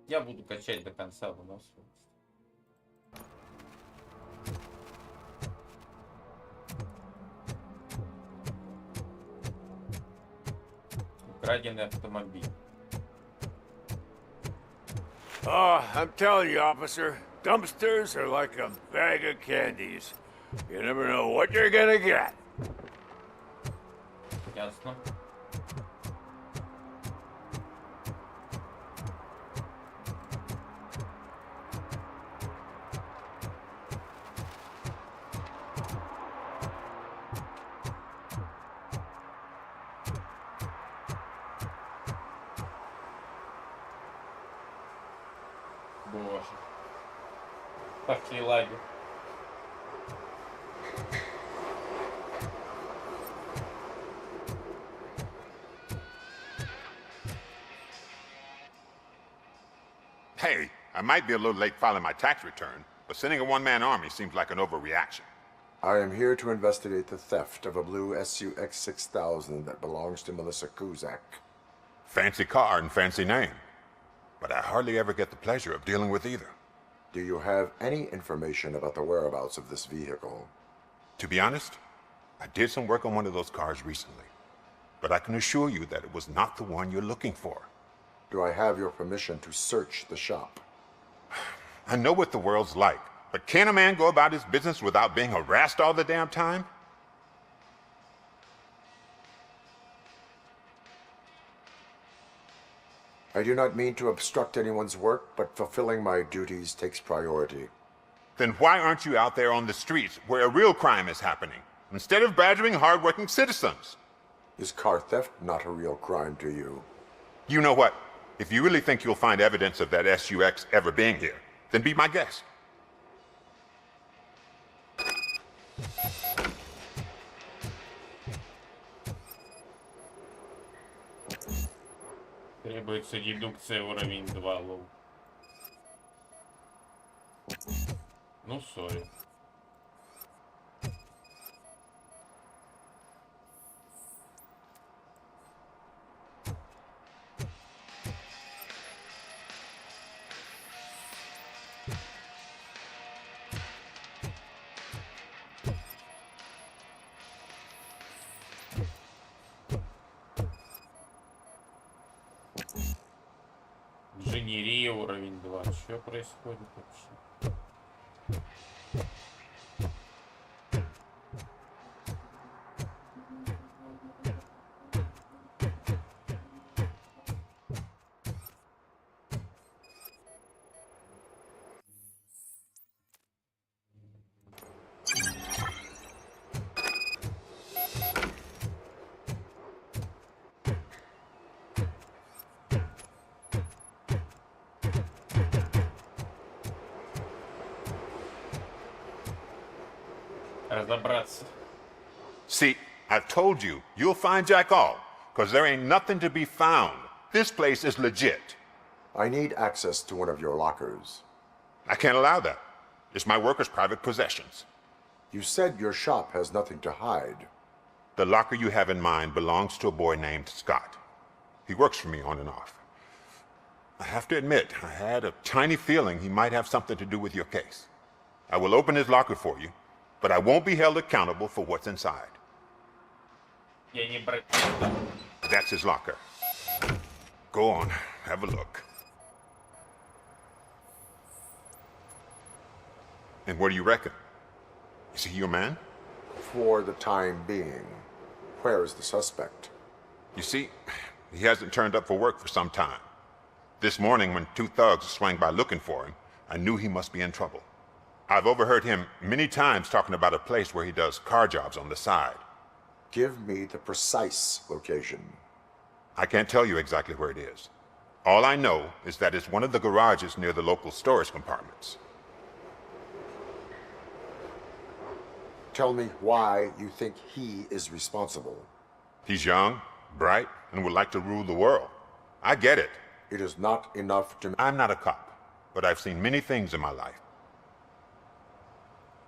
Я буду качать до конца выносливости. Украденный автомобиль. Oh, I'm telling you, officer, dumpsters are like a bag of candies. You never know what you're gonna get. Ясно. Боже. Такие лаги. Hey, I might be a little late filing my tax return, but sending a one-man army seems like an overreaction. I am here to investigate the theft of a blue SUX 6000 that belongs to Melissa Kuzak. Fancy car and fancy name, but I hardly ever get the pleasure of dealing with either. Do you have any information about the whereabouts of this vehicle? To be honest, I did some work on one of those cars recently, but I can assure you that it was not the one you're looking for. Do I have your permission to search the shop? I know what the world's like, but can a man go about his business without being harassed all the damn time? I do not mean to obstruct anyone's work, but fulfilling my duties takes priority. Then why aren't you out there on the streets where a real crime is happening, instead of badgering hardworking citizens? Is car theft not a real crime to you? You know what? If you really think you'll find evidence of that SUX ever being here, then be my guest. Требуется дедукция уровень 2, лол. Ну, сори. Инженерия уровень 2. Что происходит вообще? Разобраться. See, I've told you, you'll find Jack all, because there ain't nothing to be found. This place is legit. I need access to one of your lockers. I can't allow that. It's my workers' private possessions. You said your shop has nothing to hide. The locker you have in mind belongs to a boy named Scott. He works for me on and off. I have to admit, I had a tiny feeling he might have something to do with your case. I will open his locker for you, but I won't be held accountable for what's inside. Я не брать. That's his locker. Go on, have a look. And what do you reckon? Is he your man? For the time being. Where is the suspect? You see, he hasn't turned up for work for some time. This morning, when 2 thugs swang by looking for him, I knew he must be in trouble. I've overheard him many times talking about a place where he does car jobs on the side. Give me the precise location. I can't tell you exactly where it is. All I know is that it's one of the garages near the local storage compartments. Tell me why you think he is responsible. He's young, bright, and would like to rule the world. I get it. It is not enough to... I'm not a cop, but I've seen many things in my life.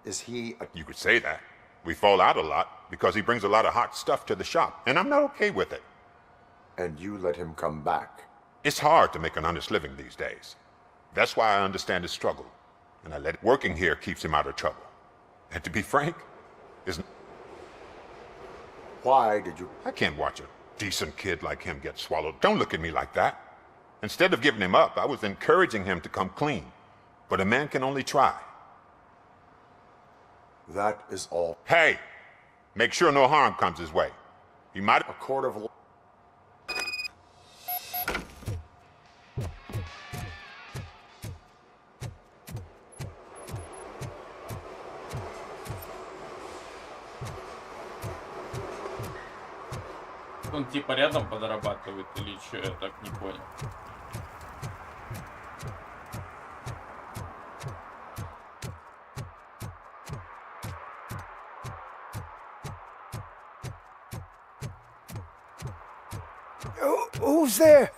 Is he a... You could say that. We fall out a lot because he brings a lot of hot stuff to the shop, and I'm not okay with it. And you let him come back? It's hard to make an honest living these days. That's why I understand his struggle, and I let it. Working here keeps him out of trouble. And to be frank, isn't... Why did you... I can't watch a decent kid like him get swallowed. Don't look at me like that. Instead of giving him up, I was encouraging him to come clean. But a man can only try. That is all. Hey! Make sure no harm comes his way. He might... A court of law... Он типа рядом подрабатывает или что? Я так не понял. Who's there?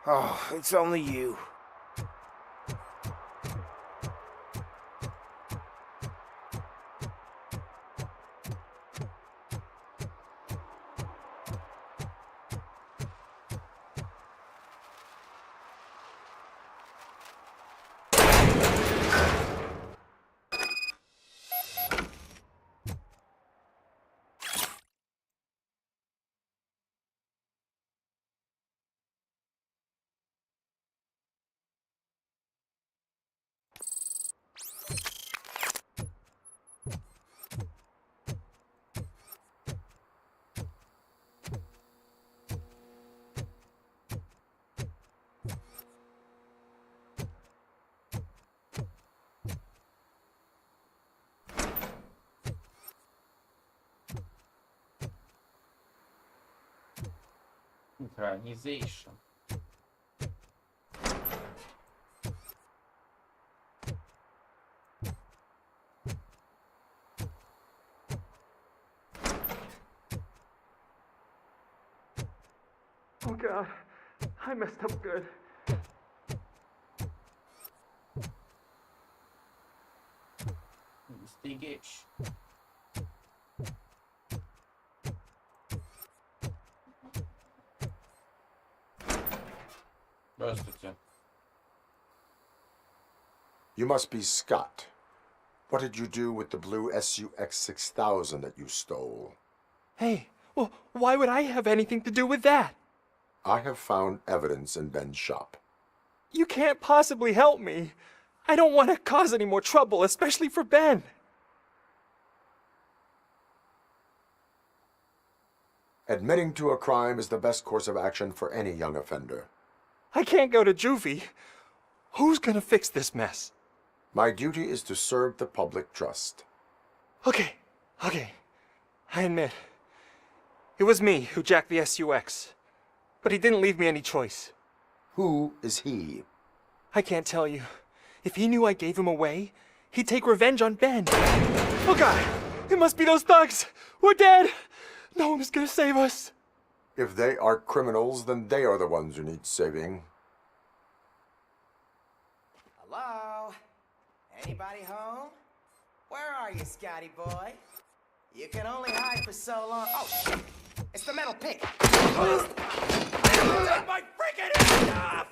Oh, it's only you. Organization. Oh God, I messed up good. Investigation. Здравствуйте. You must be Scott. What did you do with the blue SUX 6000 that you stole? Hey, well, why would I have anything to do with that? I have found evidence in Ben's shop. You can't possibly help me. I don't want to cause any more trouble, especially for Ben. Admitting to a crime is the best course of action for any young offender. I can't go to juvie. Who's gonna fix this mess? My duty is to serve the public trust. Okay. I admit. It was me who jacked the SUX. But he didn't leave me any choice. Who is he? I can't tell you. If he knew I gave him away, he'd take revenge on Ben. Oh God! It must be those thugs! We're dead! No one is gonna save us. If they are criminals, then they are the ones who need saving. Hello? Anybody home? Where are you, Scotty boy? You can only hide for so long. Oh, shit! It's the metal pick! Take my freaking head off!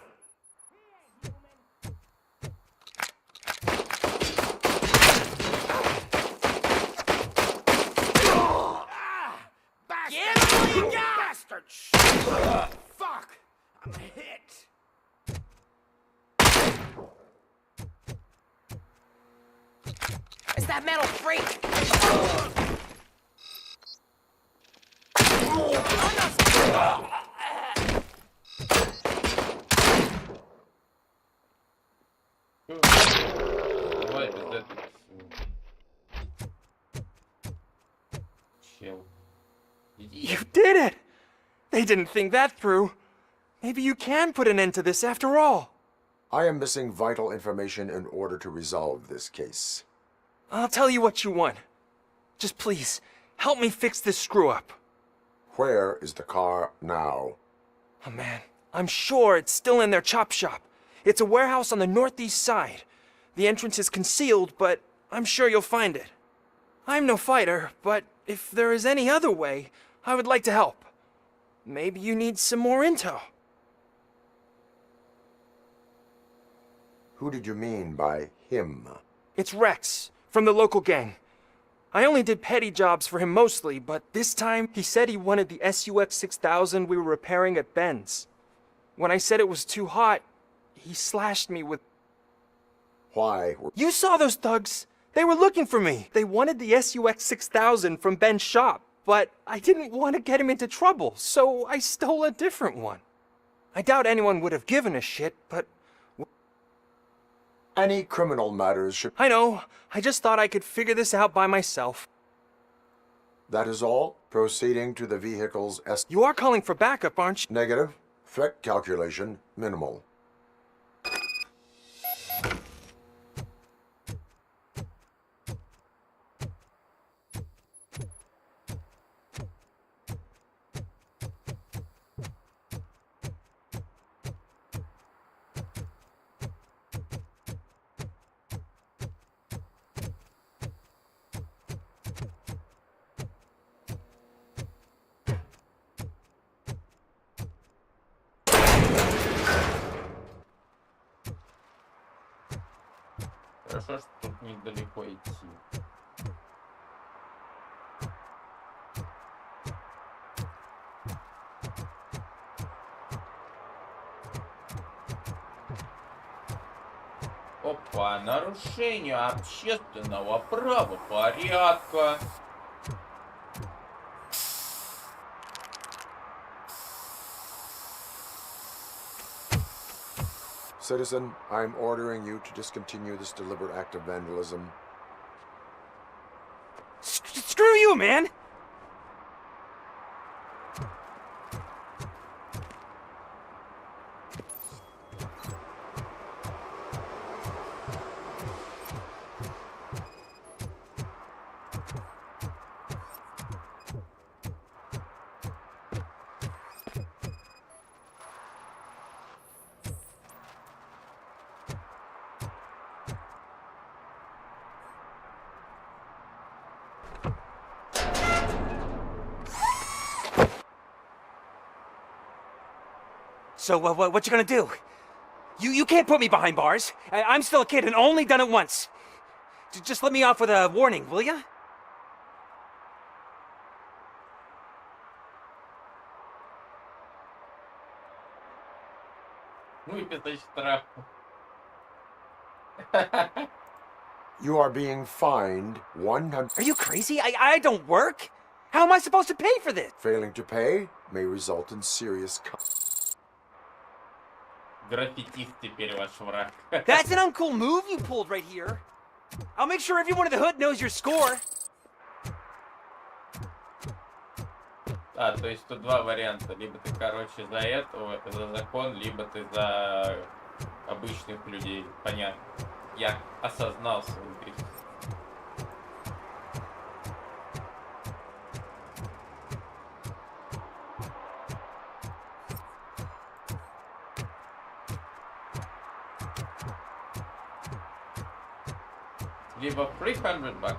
It's that metal freak! You did it! They didn't think that through. Maybe you can put an end to this after all. I am missing vital information in order to resolve this case. I'll tell you what you want. Just please, help me fix this screw-up. Where is the car now? Oh man, I'm sure it's still in their chop shop. It's a warehouse on the northeast side. The entrance is concealed, but I'm sure you'll find it. I'm no fighter, but if there is any other way, I would like to help. Maybe you need some more intel. Who did you mean by him? It's Rex, from the local gang. I only did petty jobs for him mostly, but this time he said he wanted the SUX 6000 we were repairing at Ben's. When I said it was too hot, he slashed me with... Why? You saw those thugs! They were looking for me! They wanted the SUX 6000 from Ben's shop, but I didn't want to get him into trouble, so I stole a different one. I doubt anyone would have given a shit, but... Any criminal matters should... I know. I just thought I could figure this out by myself. That is all? Proceeding to the vehicle's You are calling for backup, aren't you? Negative. Threat calculation minimal. Хорошо, что тут недалеко идти. Опа, нарушение общественного правопорядка. Citizen, I'm ordering you to discontinue this deliberate act of vandalism. Screw you, man! So, what you gonna do? You can't put me behind bars. I'm still a kid and only done it once. Just let me off with a warning, will ya? Выписать штраф. You are being fined 100... Are you crazy? I don't work. How am I supposed to pay for this? Failing to pay may result in serious... Граффитист теперь ваш враг. That's an uncool move you pulled right here. I'll make sure everyone in the hood knows your score. А, то есть тут два варианта. Либо ты, короче, за этого, за закон, либо ты за обычных людей. Понятно. Я осознал свою грех. Либо $300.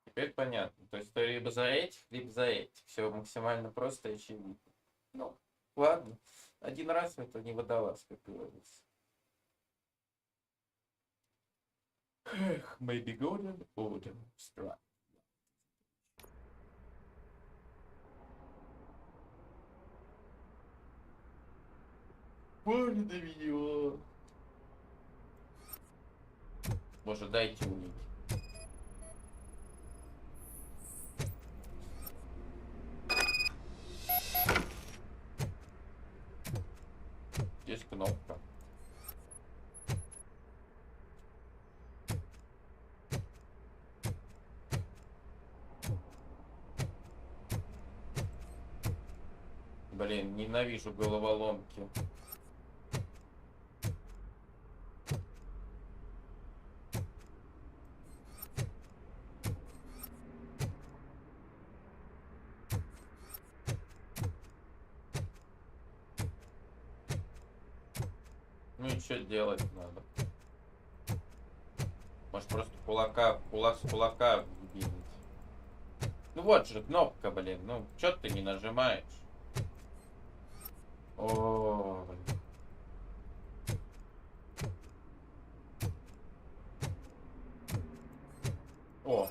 Теперь понятно. То есть либо за этих, либо за этих. Все максимально просто и очевидно. Ну, ладно. Один раз это не выдалось, как говорится. Эх, maybe golden order strike. Боже, на видео. Боже, дайте увидеть. Есть кнопка. Блин, ненавижу головоломки. Ну и что делать надо? Может просто кулак с кулака вбить. Ну вот же кнопка, блин. Ну чё ты не нажимаешь? О, блин. О.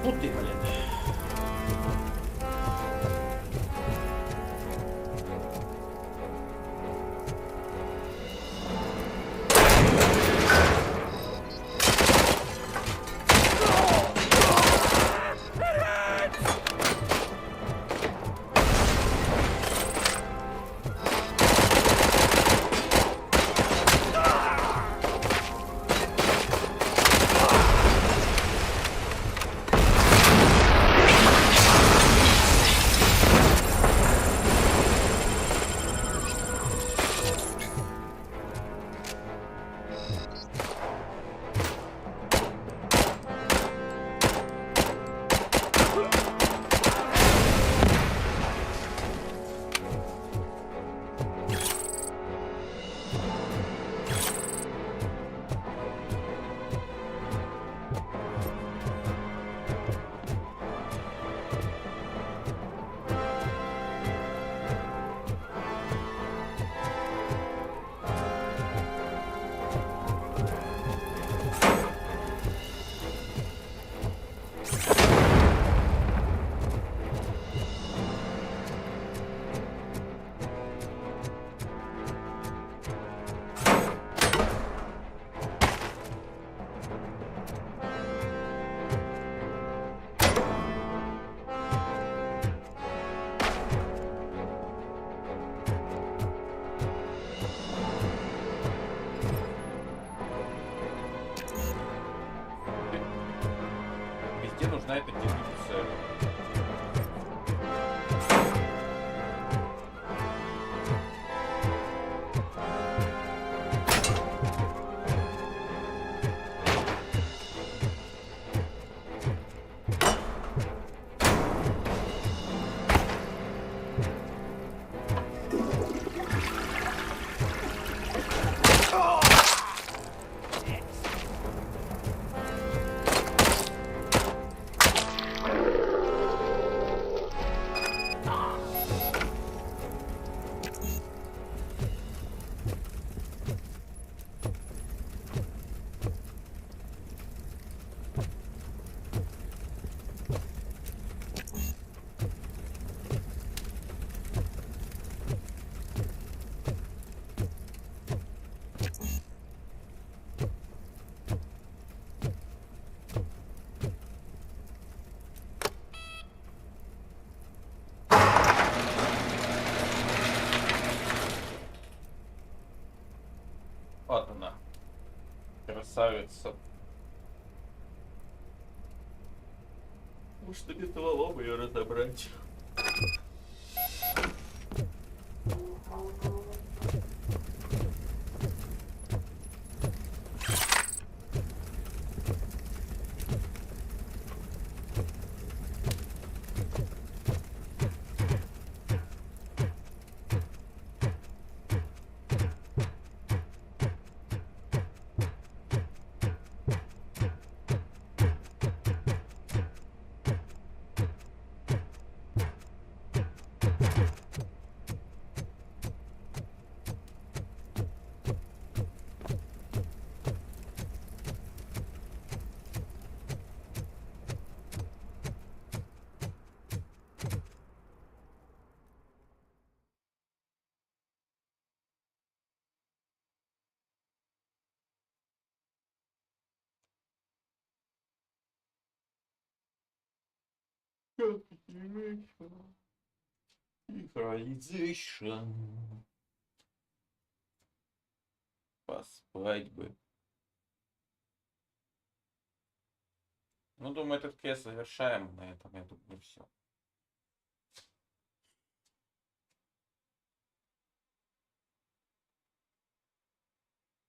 Тут ты, блин. Везде нужна эта дедукция. красавица. Может, металлолом ее разобрать. Синхронизейшн. Поспать бы. Ну, думаю, этот квест завершаем на этом. Я думаю, все.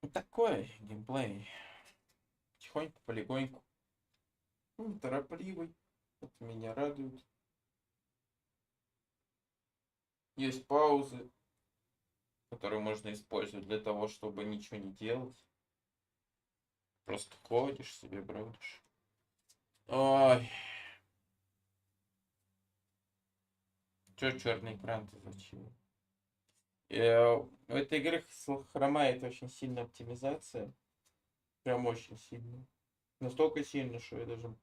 Вот такой геймплей. Тихонько, полегоньку. Ну, торопливый. Это меня радует. Есть паузы, которые можно использовать для того, чтобы ничего не делать. Просто ходишь себе, бродишь. Ой. Чё черный экран-то зачем? В этой игре хромает очень сильно оптимизация. Прям очень сильно. Настолько сильно, что я даже...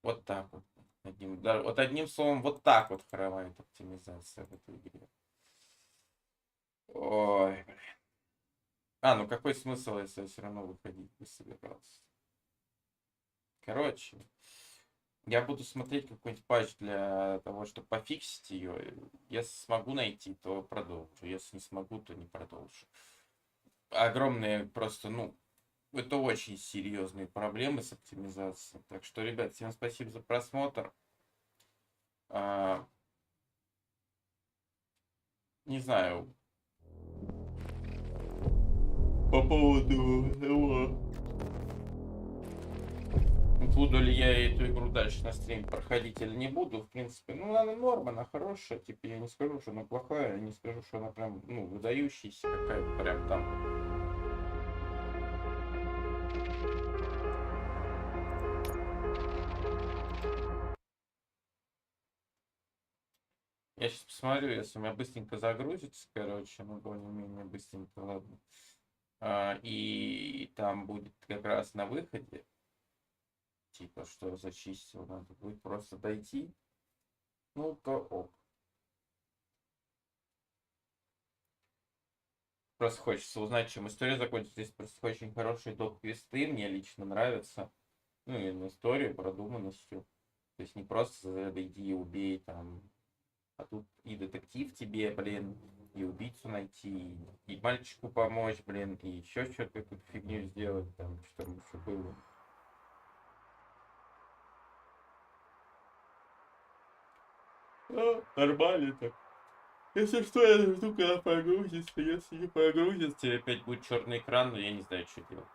Вот так вот. Вот одним словом, вот так вот хромает оптимизация в этой игре. Ой, блин. Ну какой смысл, если я все равно выходить не собирался? Короче, я буду смотреть какой-нибудь патч для того, чтобы пофиксить ее. Если смогу найти, то продолжу. Если не смогу, то не продолжу. Огромные просто, это очень серьезные проблемы с оптимизацией. Так что, ребят, всем спасибо за просмотр. Не знаю. По поводу того, буду ли я эту игру дальше на стриме проходить или не буду, в принципе, она норма, она хорошая, типа, я не скажу, что она плохая, я не скажу, что она прям, выдающаяся какая-то, прям там. Я сейчас посмотрю, если у меня быстренько загрузится, короче, более-менее быстренько, ладно. И там будет как раз на выходе, типа, что зачистил, надо будет просто дойти, то ок. Просто хочется узнать, чем история закончится. Здесь просто очень хорошие доп-квесты, мне лично нравятся. И историю, продуманностью. То есть не просто иди и убей там. А тут и детектив тебе, блин, и убийцу найти, и мальчику помочь, блин, и еще что-то тут фигню сделать, там, что там еще было. Нормально так. Если что, я жду, когда погрузится. Если не погрузится, опять будет черный экран, но я не знаю, что делать.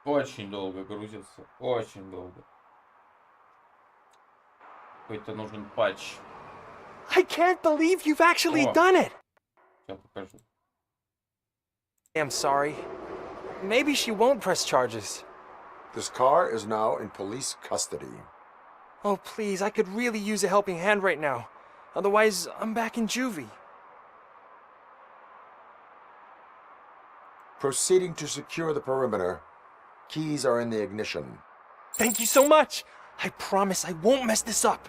Очень долго грузится, очень долго. Какой-то нужен патч. I can't believe you've actually done it! Сейчас покажу. I'm sorry. Maybe she won't press charges. This car is now in police custody. Oh, please, I could really use a helping hand right now. Otherwise, I'm back in juvie. Proceeding to secure the perimeter. Keys are in the ignition. Thank you so much! I promise I won't mess this up.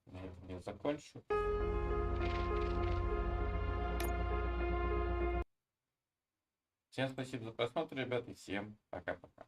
На этом я закончу. Всем спасибо за просмотр, ребята, и всем пока-пока.